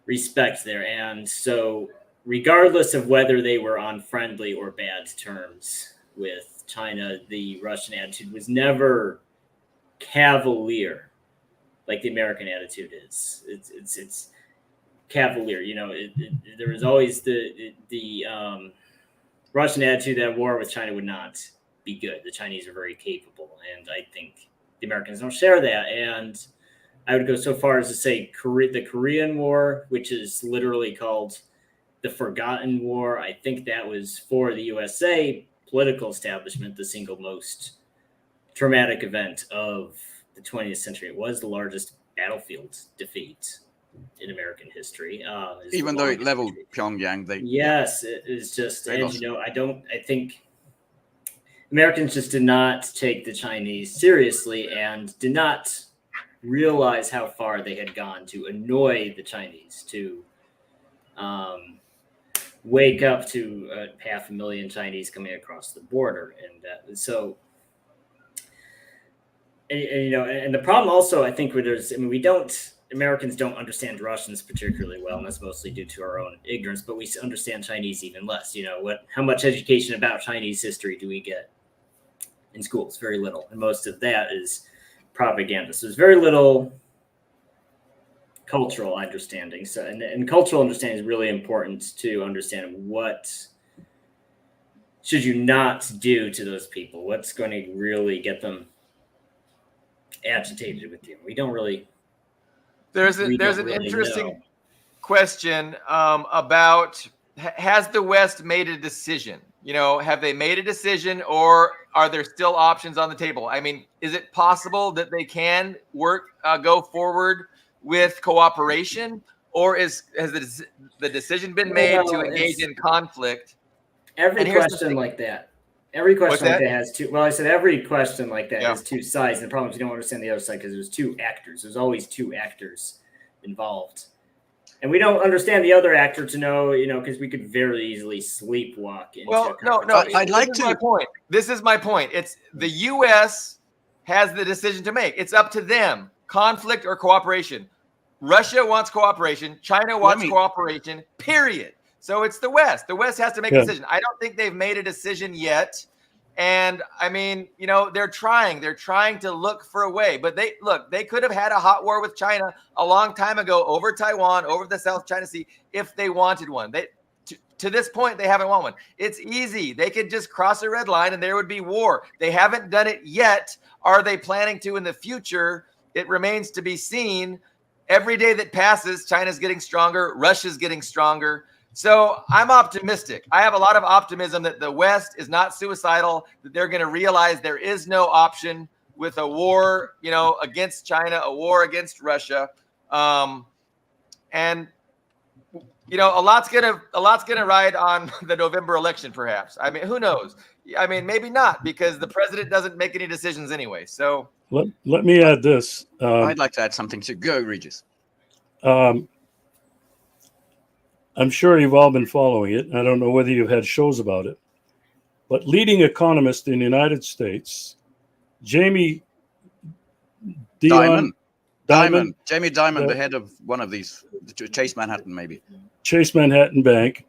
respect there. And so regardless of whether they were on friendly or bad terms with China, the Russian attitude was never cavalier like the American attitude is. It's cavalier. You know, there was always the Russian attitude that war with China would not be good. The Chinese are very capable, and I think the Americans don't share that. And I would go so far as to say the Korean War, which is literally called the Forgotten War, I think that was, for the USA political establishment, the single most traumatic event of the 20th century. It was the largest battlefield defeat in American history. Even though it leveled Pyongyang, yes, it is just, and you know, I think Americans just did not take the Chinese seriously and did not realize how far they had gone to annoy the Chinese, to wake up to 500,000 Chinese coming across the border. And so, you know, and the problem also, I think, Americans don't understand Russians particularly well, and that's mostly due to our own ignorance, but we understand Chinese even less. You know, how much education about Chinese history do we get in schools? Very little. And most of that is propaganda. So there's very little cultural understanding. So, and cultural understanding is really important to understand what should you not do to those people. What's going to really get them agitated with you? We don't really. There's an interesting question about, has the West made a decision? You know, have they made a decision, or are there still options on the table? I mean, is it possible that they can go forward with cooperation, or has the decision been made to engage in conflict? Every question like that has two. Well, I said every question like that has two sides. And the problem is you don't understand the other side because there's two actors. There's always two actors involved. And we don't understand the other actor to know, because we could very easily sleepwalk into. Well, no. I'd like This is to- my point. This is my point. It's the U.S. has the decision to make. It's up to them. Conflict or cooperation. Russia wants cooperation. China wants cooperation. Period. So it's the West. The West has to make a decision. I don't think they've made a decision yet. And I mean, they're trying. They're trying to look for a way. But they could have had a hot war with China a long time ago over Taiwan, over the South China Sea, if they wanted one. To this point, they haven't won one. It's easy. They could just cross a red line and there would be war. They haven't done it yet. Are they planning to in the future? It remains to be seen. Every day that passes, China's getting stronger. Russia's getting stronger. So I'm optimistic. I have a lot of optimism that the West is not suicidal, that they're going to realize there is no option with a war, against China, a war against Russia. And a lot's gonna ride on the November election, perhaps. I mean, who knows? I mean, maybe not, because the president doesn't make any decisions anyway. So let me add this. I'd like to add something to go, Regis. I'm sure you've all been following it. I don't know whether you've had shows about it, but leading economist in the United States, Jamie Dimon, the the head of one of these, Chase Manhattan, maybe. Chase Manhattan Bank,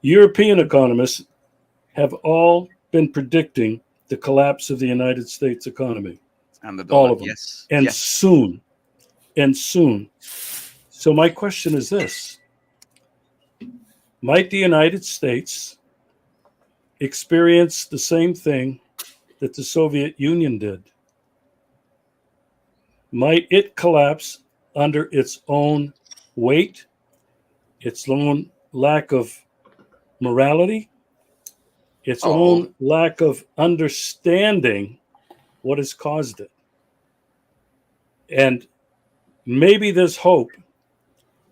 European economists have all been predicting the collapse of the United States economy. And the dollar, all of them. yes. And yes. soon. So my question is this. Might the United States experience the same thing that the Soviet Union did? Might it collapse under its own weight, its own lack of morality, its own lack of understanding what has caused it? And maybe there's hope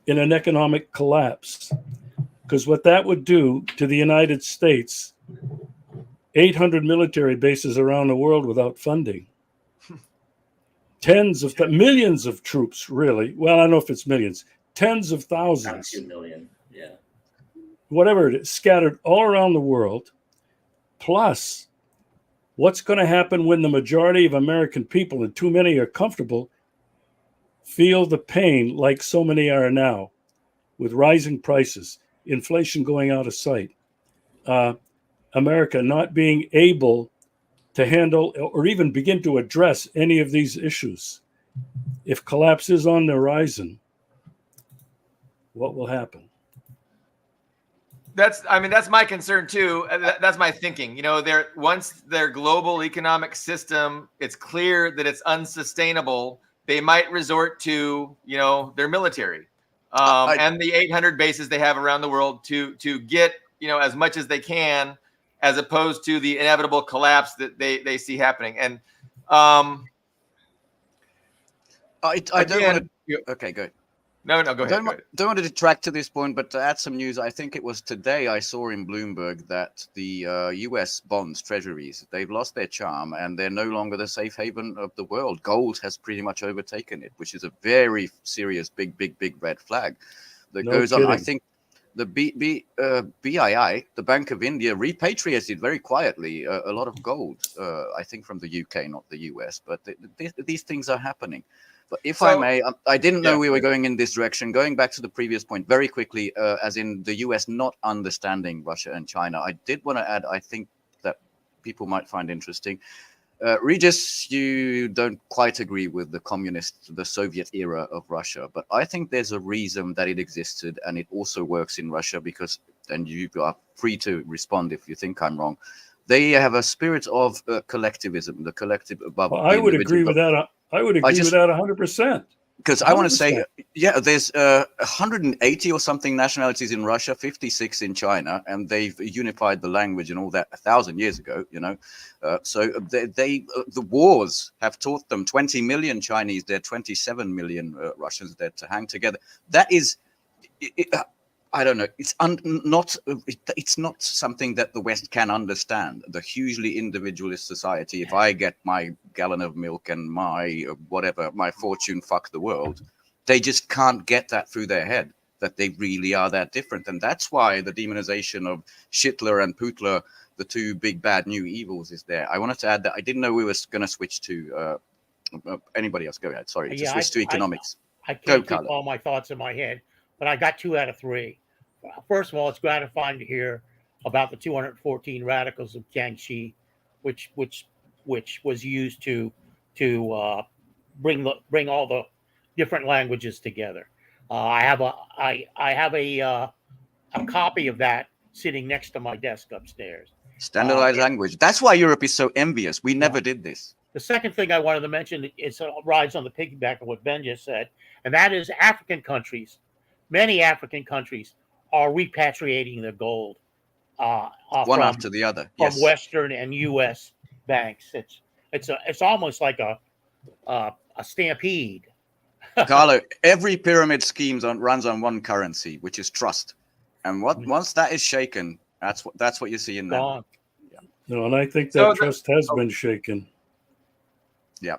in an economic collapse, because what that would do to the United States, 800 military bases around the world without funding, millions of troops, really. Well, I don't know if it's millions, tens of thousands. 2 million, yeah. Whatever it is, scattered all around the world. Plus, what's going to happen when the majority of American people, and too many are comfortable, feel the pain like so many are now, with rising prices, inflation going out of sight, America not being able to handle or even begin to address any of these issues? If collapse is on the horizon, what will happen? That's my concern too. That's my thinking. Once their global economic system, it's clear that it's unsustainable, they might resort to, their military and the 800 bases they have around the world to get, as much as they can, as opposed to the inevitable collapse that they see happening. And I don't want to. Okay, go ahead. No, go ahead. Don't want to detract to this point, but to add some news, I think it was today I saw in Bloomberg that the U.S. bonds, treasuries, they've lost their charm and they're no longer the safe haven of the world. Gold has pretty much overtaken it, which is a very serious, big red flag that goes on. I think the BII, the Bank of India, repatriated very quietly a lot of gold, I think from the UK, not the US, but these things are happening. But if I may, I didn't know we were going in this direction. Going back to the previous point very quickly, as in the US not understanding Russia and China, I did want to add, I think that people might find interesting. Regis, you don't quite agree with the Soviet era of Russia, but I think there's a reason that it existed and it also works in Russia because, and you are free to respond if you think I'm wrong, they have a spirit of collectivism, the collective above. Well, I would agree with that. I would agree with that 100%. Because I want to say, there's 180 or something nationalities in Russia, 56 in China, and they've unified the language and all that 1,000 years ago, So the wars have taught them 20 million Chinese, they're 27 million Russians there to hang together. That is, I don't know. It's not something that the West can understand. The hugely individualist society. If I get my gallon of milk and my whatever, my fortune, fuck the world. They just can't get that through their head. that they really are that different. And that's why the demonization of Hitler and Putler, the two big bad new evils, is there. I wanted to add that I didn't know we were going to switch to anybody else. Go ahead. Sorry, to switch to economics. I can't keep all my thoughts in my head, but I got 2 out of 3. First of all, it's gratifying to hear about the 214 radicals of Jiangxi, which was used to bring all the different languages together. I have a copy of that sitting next to my desk upstairs. Standardized language. That's why Europe is so envious. We never did this. The second thing I wanted to mention is rides on the piggyback of what Ben just said, and that is African countries. Many African countries are repatriating their gold one after the other from Western and U.S. banks. It's almost like a stampede. Carlo, every pyramid scheme runs on one currency, which is trust, and once that is shaken, that's what you see in now. Yeah. No, and I think that trust has been shaken. Yeah.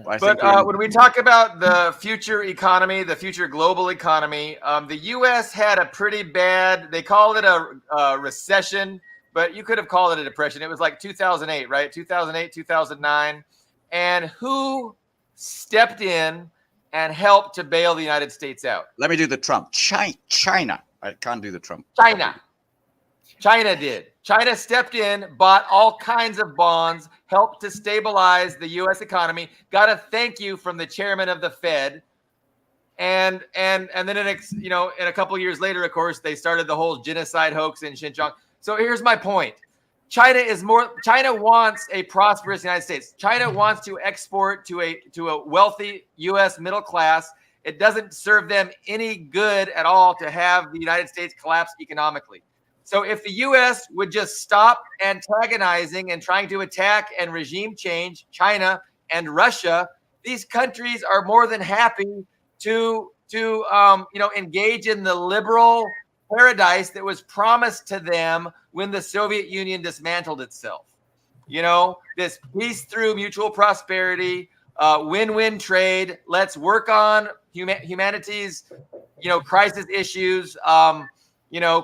But when we talk about the future economy, the future global economy, the U.S. had a pretty bad, they called it a recession, but you could have called it a depression. It was like 2008, right? 2008, 2009. And who stepped in and helped to bail the United States out? Let me do the Trump. China. I can't do the Trump. China did. China stepped in, bought all kinds of bonds, helped to stabilize the U.S. economy. Got a thank you from the chairman of the Fed, and then in a couple of years later, of course, they started the whole genocide hoax in Xinjiang. So here's my point: China wants a prosperous United States. China wants to export to a wealthy U.S. middle class. It doesn't serve them any good at all to have the United States collapse economically. So if the U.S. would just stop antagonizing and trying to attack and regime change China and Russia, these countries are more than happy to engage in the liberal paradise that was promised to them when the Soviet Union dismantled itself. This peace through mutual prosperity, win-win trade. Let's work on humanity's, crisis issues.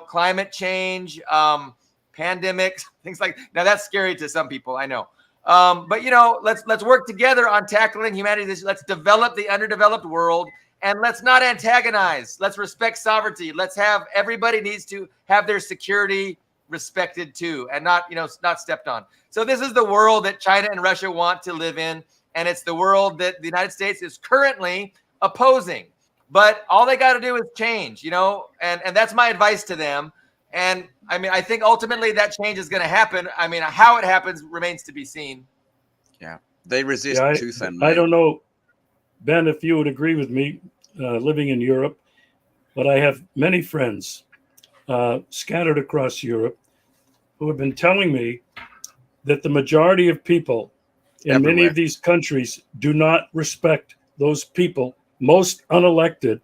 Climate change, pandemics, things like now. That's scary to some people, I know. But let's work together on tackling humanity's. Let's develop the underdeveloped world, and let's not antagonize. Let's respect sovereignty. Let's have everybody needs to have their security respected too, and not stepped on. So this is the world that China and Russia want to live in, and it's the world that the United States is currently opposing. But all they got to do is change, and that's my advice to them. And I think ultimately that change is going to happen. How it happens remains to be seen. Yeah, they resist tooth and nail. I don't know, Ben, if you would agree with me, living in Europe, but I have many friends scattered across Europe who have been telling me that the majority of people in many of these countries do not respect those people. Most unelected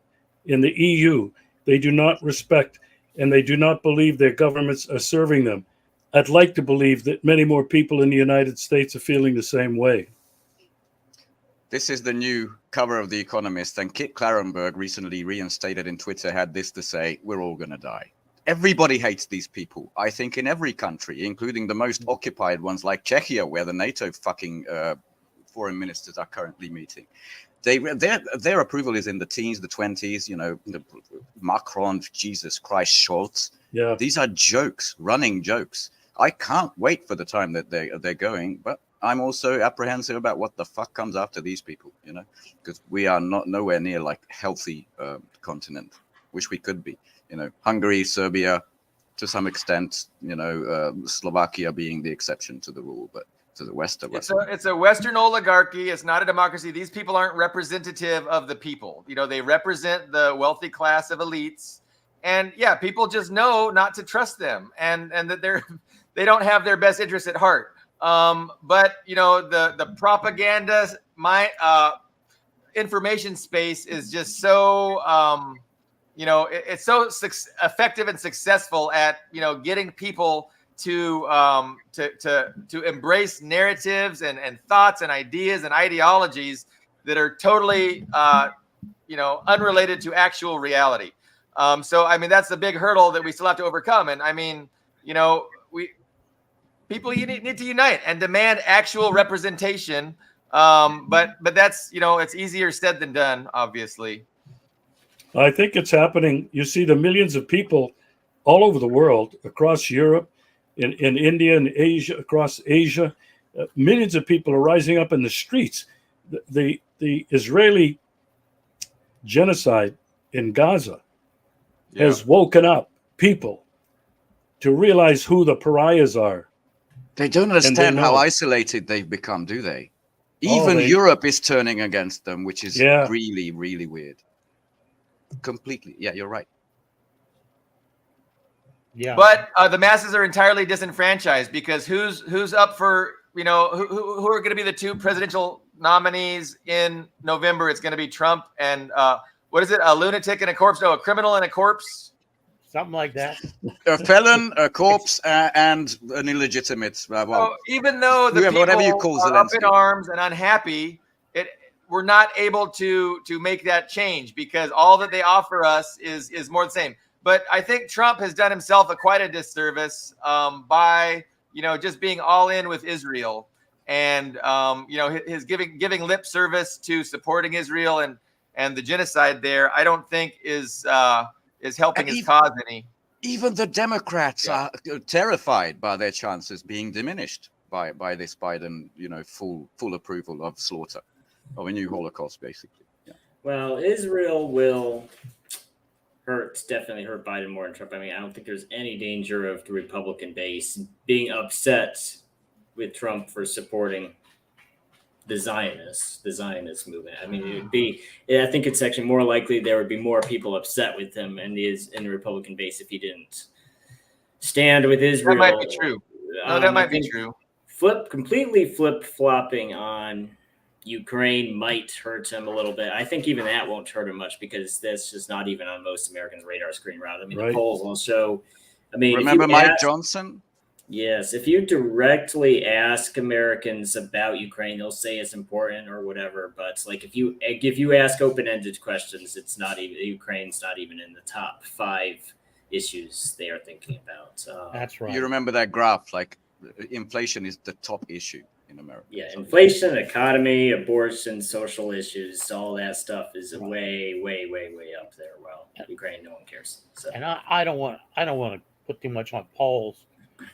in the EU, they do not respect and they do not believe their governments are serving them. I'd like to believe that many more people in the United States are feeling the same way. This is the new cover of The Economist, and Kit Clarenberg, recently reinstated in Twitter, had this to say: we're all going to die. Everybody hates these people, I think, in every country, including the most occupied ones like Czechia, where the NATO fucking foreign ministers are currently meeting. Their approval is in the teens, the 20s, Macron, Jesus Christ, Scholz. Yeah. These are jokes, running jokes. I can't wait for the time that they're going, but I'm also apprehensive about what the fuck comes after these people, because we are nowhere near like healthy continent, which we could be. Hungary, Serbia, to some extent, Slovakia being the exception to the rule, but to the west of us. It's a Western oligarchy. It's not a democracy. These people aren't representative of the people. They represent the wealthy class of elites. And yeah, people just know not to trust them, and that they don't have their best interests at heart. But the propaganda, information space is just so it's so effective and successful at getting people to embrace narratives and thoughts and ideas and ideologies that are totally unrelated to actual reality. So I mean, that's a big hurdle that we still have to overcome. And I mean, people need to unite and demand actual representation. But that's it's easier said than done, obviously. I think it's happening. You see the millions of people all over the world, across Europe, in India and Asia, across Asia, millions of people are rising up in the streets. The Israeli genocide in Gaza has woken up people to realize who the pariahs are. They don't understand how isolated they've become, do they? Even Europe is turning against them, which is really, really weird. Completely. Yeah, you're right. Yeah. But the masses are entirely disenfranchised because who's up for, who are going to be the two presidential nominees in November? It's going to be Trump and what is it? A lunatic and a corpse? No, a criminal and a corpse? Something like that. A felon, a corpse, and an illegitimate. So even though the people are up in arms and unhappy, we're not able to make that change because all that they offer us is more the same. But I think Trump has done himself quite a disservice by just being all in with Israel and his giving lip service to supporting Israel and the genocide there. I don't think is helping his cause any. Even the Democrats are terrified by their chances being diminished by this Biden, full approval of slaughter of a new Holocaust, basically. Yeah. Well, Israel will definitely hurt Biden more than Trump. I mean, I don't think there's any danger of the Republican base being upset with Trump for supporting the Zionist movement. I mean, I think it's actually more likely there would be more people upset with him in the Republican base if he didn't stand with Israel. That might be true. No, that might be true. Completely flip-flopping on Ukraine might hurt him a little bit. I think even that won't hurt him much because that's just not even on most Americans' radar screen. Rather, I mean, the polls will show. I mean, remember Mike Johnson? Yes, if you directly ask Americans about Ukraine, they'll say it's important or whatever. But like if you ask open-ended questions, it's not even Ukraine's not even in the top 5 issues they are thinking about. That's right. You remember that graph? Like inflation is the top issue in America. Yeah, inflation, economy, abortion, social issues, all that stuff is way, way, way, way up there. Well, Ukraine, no one cares. So. And I don't want to put too much on polls,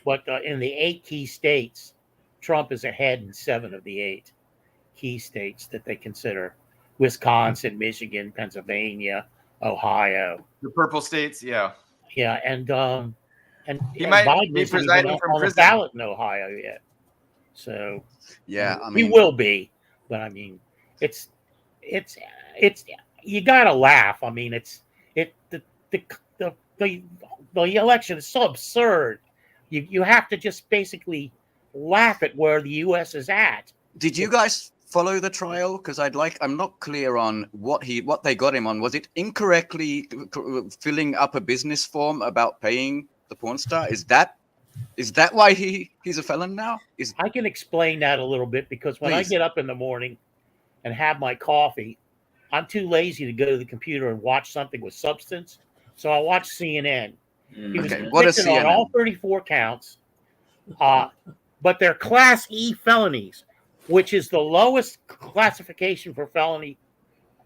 but in the 8 key states, Trump is ahead in 7 of the 8 key states that they consider: Wisconsin, Michigan, Pennsylvania, Ohio. The purple states, yeah. Yeah, and he might Biden be presiding from on prison. the ballot in Ohio yet. So yeah, I mean, he will be, but I mean, it's you gotta laugh. I mean, the election is so absurd. You have to just basically laugh at where the U.S. is at. Did you guys follow the trial? Because I'm not clear on what they got him on. Was it incorrectly filling up a business form about paying the porn star? Is that why he's a felon now? I can explain that a little bit because when I get up in the morning and have my coffee, I'm too lazy to go to the computer and watch something with substance. So I watch CNN. He was convicted on all 34 counts, but they're Class E felonies, which is the lowest classification for felony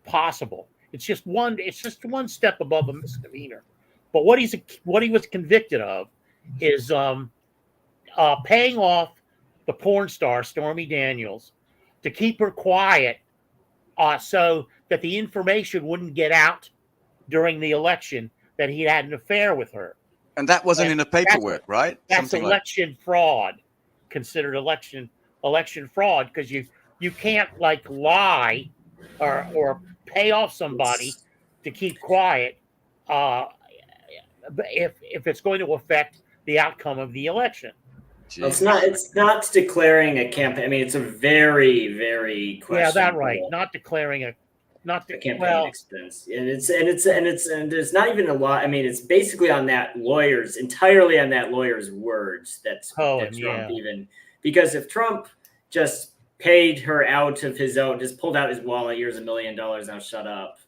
possible. It's just one step above a misdemeanor. But what he was convicted of is paying off the porn star Stormy Daniels to keep her quiet, so that the information wouldn't get out during the election that he had an affair with her. And that wasn't in the paperwork, right? That's election fraud, considered election fraud, because you can't lie or pay off somebody to keep quiet if it's going to affect the outcome of the election. Well, it's not declaring a campaign. I mean, it's a very, very questionable. Yeah, that's right. Not declaring a campaign expense, and it's not even a lot. I mean, it's basically entirely on that lawyer's words. That Trump even, because if Trump just paid her out of his own, just pulled out his wallet, here's $1 million, now shut up.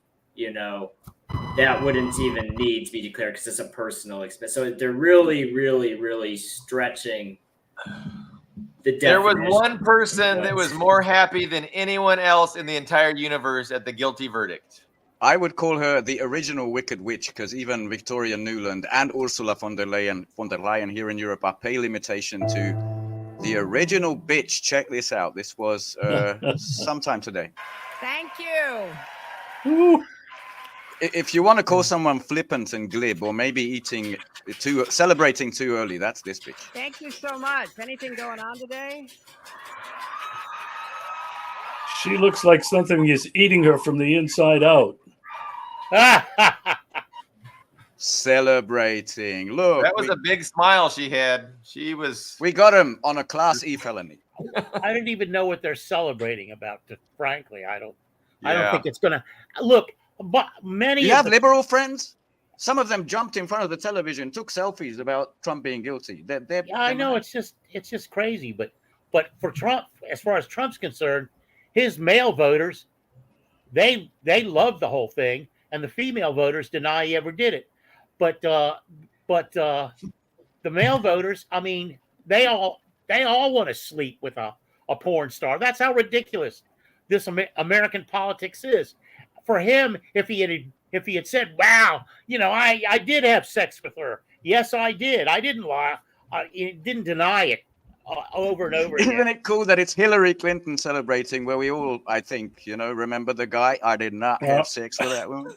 that wouldn't even need to be declared because it's a personal expense. So they're really, really, really stretching the There was definition. one person that was more happy than anyone else in the entire universe at the guilty verdict. I would call her the original Wicked Witch, because even Victoria Nuland and Ursula von der Leyen here in Europe are pale imitation to the original bitch. Check this out. This was sometime today. Thank you. Ooh. If you want to call someone flippant and glib, or maybe celebrating too early, that's this bitch. Thank you so much. Anything going on today? She looks like something is eating her from the inside out. Celebrating. Look, That was a big smile she had. We got him on a Class E felony. I don't even know what they're celebrating about. Frankly, I don't Yeah. think it's gonna look. But many You have liberal friends. Some of them jumped in front of the television, took selfies about Trump being guilty. I know it's just crazy. But for Trump, as far as Trump's concerned, his male voters, they love the whole thing, and the female voters deny he ever did it. But the male voters, I mean, they all want to sleep with a porn star. That's how ridiculous this American politics is. For him, if he had said, "Wow, I did have sex with her. Yes, I did. I didn't lie. He didn't deny it over and over again." Isn't it cool that it's Hillary Clinton celebrating, where we all, I think, remember the guy? I did not have sex with that woman.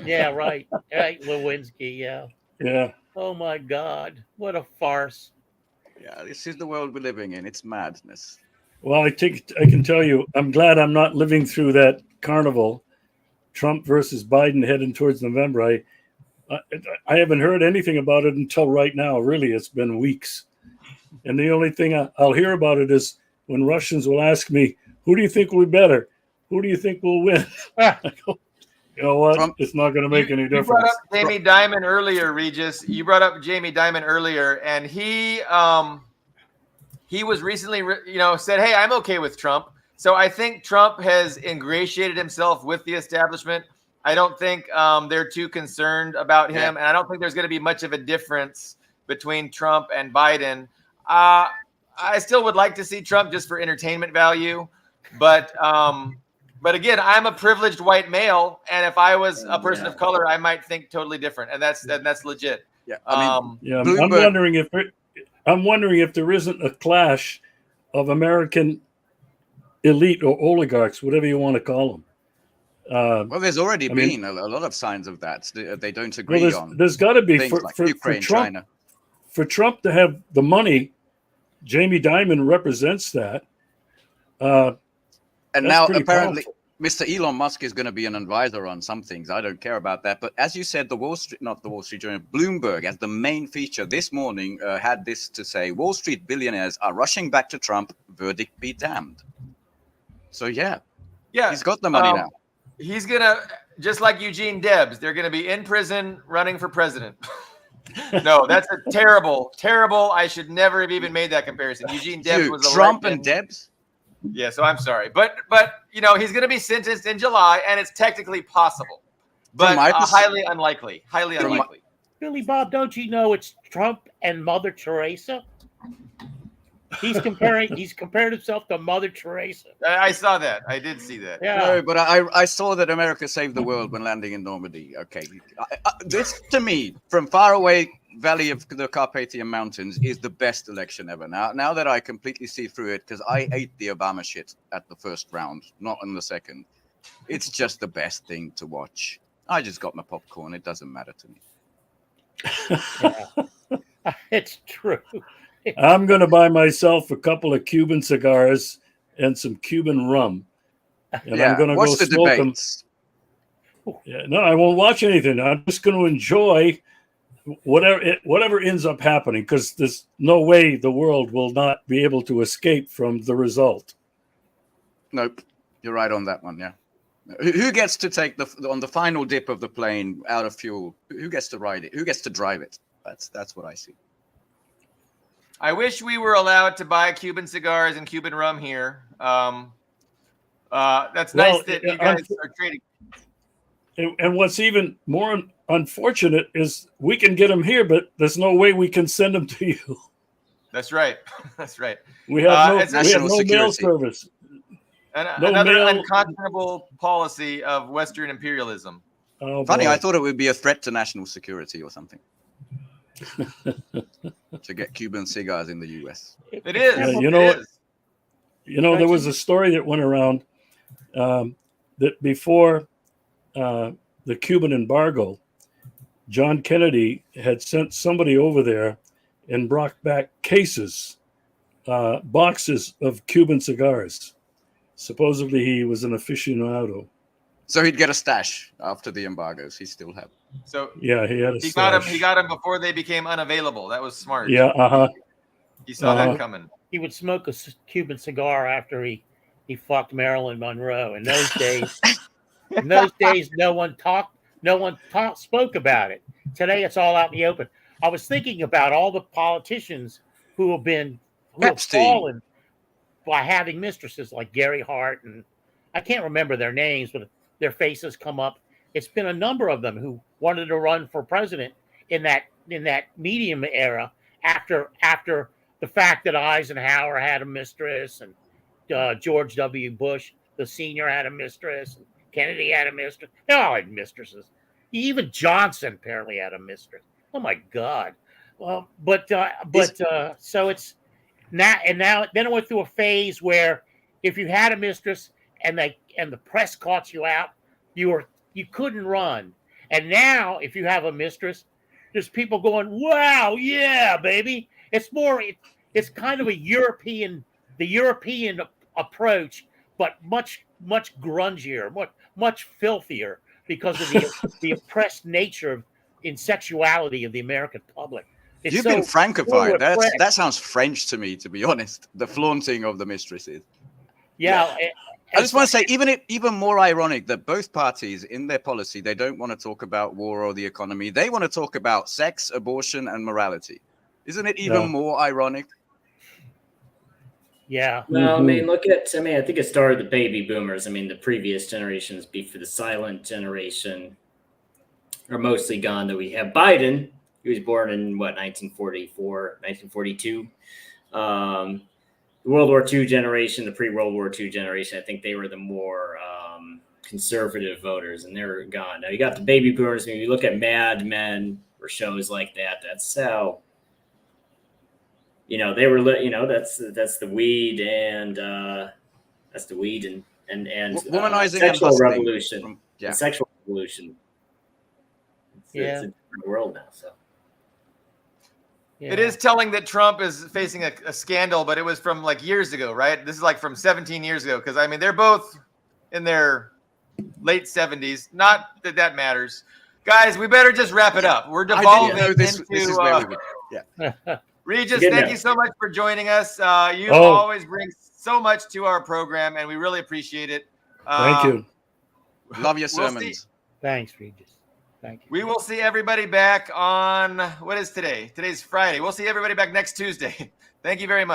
Yeah, right. Right, Lewinsky. Yeah. Yeah. Oh my God, what a farce! Yeah, this is the world we're living in. It's madness. Well, I can tell you, I'm glad I'm not living through that carnival. Trump versus Biden heading towards November. I haven't heard anything about it until right now. Really, it's been weeks. And the only thing I'll hear about it is when Russians will ask me, "Who do you think will be better? Who do you think will win?" I go, you know what? Trump, it's not going to make any difference. You brought up Jamie Dimon earlier, Regis. You brought up Jamie Dimon earlier, and he was recently, said, "Hey, I'm okay with Trump." So I think Trump has ingratiated himself with the establishment. I don't think they're too concerned about him, and I don't think there's going to be much of a difference between Trump and Biden. I still would like to see Trump just for entertainment value, but again, I'm a privileged white male, and if I was a person of color, I might think totally different, and that's legit. Yeah, I'm wondering if there isn't a clash of American elite or oligarchs, whatever you want to call them. Well, there's already been a lot of signs of that. They don't agree on. There's got to be things like for Ukraine, Trump, China. For Trump to have the money. Jamie Dimon represents that. And now apparently, powerful. Mr. Elon Musk is going to be an advisor on some things. I don't care about that. But as you said, Bloomberg, as the main feature this morning, had this to say: Wall Street billionaires are rushing back to Trump. Verdict be damned. So yeah, he's got the money now. He's gonna, just like Eugene Debs, they're gonna be in prison running for president. No, that's a terrible. I should never have even made that comparison. Eugene Debs was Trump elected. and Debs. Yeah, so I'm sorry, but he's going to be sentenced in July, and it's technically possible, but highly unlikely. Highly unlikely. Billy Bob, don't you know it's Trump and Mother Teresa? He's compared himself to Mother Teresa. I saw that. I did see that. Yeah. No, but I saw that America saved the world when landing in Normandy. Okay, this to me, from far away Valley of the Carpathian Mountains, is the best election ever. Now that I completely see through it, because I ate the Obama shit at the first round, not in the second. It's just the best thing to watch. I just got my popcorn. It doesn't matter to me. Yeah. It's true. I'm going to buy myself a couple of Cuban cigars and some Cuban rum. And I'm going to go smoke them. Yeah, no, I won't watch anything. I'm just going to enjoy whatever ends up happening, because there's no way the world will not be able to escape from the result. Nope. You're right on that one, yeah. Who gets to take on the final dip of the plane out of fuel? Who gets to ride it? Who gets to drive it? That's what I see. I wish we were allowed to buy Cuban cigars and Cuban rum here. That's nice that you guys are trading. And what's even more unfortunate is we can get them here, but there's no way we can send them to you. That's right. That's right. We have It's no mail security. service. No another mail. unconscionable policy of Western imperialism. Oh, Funny, boy. I thought it would be a threat to national security or something. To get Cuban cigars in the US. It is. Yeah, It is. There was a story that went around that before the Cuban embargo, John Kennedy had sent somebody over there and brought back cases, boxes of Cuban cigars. Supposedly he was an aficionado. So he'd get a stash after the embargoes. He still had. So yeah, he had a he stash. got him before they became unavailable. That was smart. Yeah, He saw that coming. He would smoke a Cuban cigar after he fucked Marilyn Monroe. In those days, no one spoke about it. Today, it's all out in the open. I was thinking about all the politicians who have fallen by having mistresses like Gary Hart, and I can't remember their names, but their faces come up. It's been a number of them who wanted to run for president in that medium era after the fact that Eisenhower had a mistress and George W. Bush, the senior, had a mistress, and Kennedy had a mistress. They all had mistresses. Even Johnson apparently had a mistress. Oh my God! Well, so it's now then it went through a phase where if you had a mistress and the press caught you out, you couldn't run. And now if you have a mistress, there's people going, "Wow, yeah, baby." It's kind of the European approach, but much grungier, much filthier because of the oppressed nature in sexuality of the American public. You've been Francofied. That sounds French to me, to be honest. The flaunting of the mistresses. Yeah. I just want to say, even more ironic that both parties in their policy, they don't want to talk about war or the economy. They want to talk about sex, abortion, and morality. Isn't it even more ironic? Yeah. Well, I mean, I think it started the baby boomers. I mean, the previous generations, for the silent generation, are mostly gone. That we have Biden, he was born in 1944, 1942. The World War II generation, the pre-World War II generation, I think they were the more conservative voters, and they're gone. Now you got the baby boomers. When you look at Mad Men or shows like that, that's how. They were, that's the weed and womanizing sexual and revolution. The sexual revolution. It's a different world now. So it is telling that Trump is facing a scandal, but it was from like years ago, right? This is like from 17 years ago, because I mean they're both in their late 70s. Not that matters, guys. We better just wrap it up. We're devolving into. This is where we Regis, thank you so much for joining us. You always bring so much to our program, and we really appreciate it. Thank you. Love your sermons. Thanks, Regis. Thank you. We will see everybody back on, what is today? Today's Friday. We'll see everybody back next Tuesday. Thank you very much.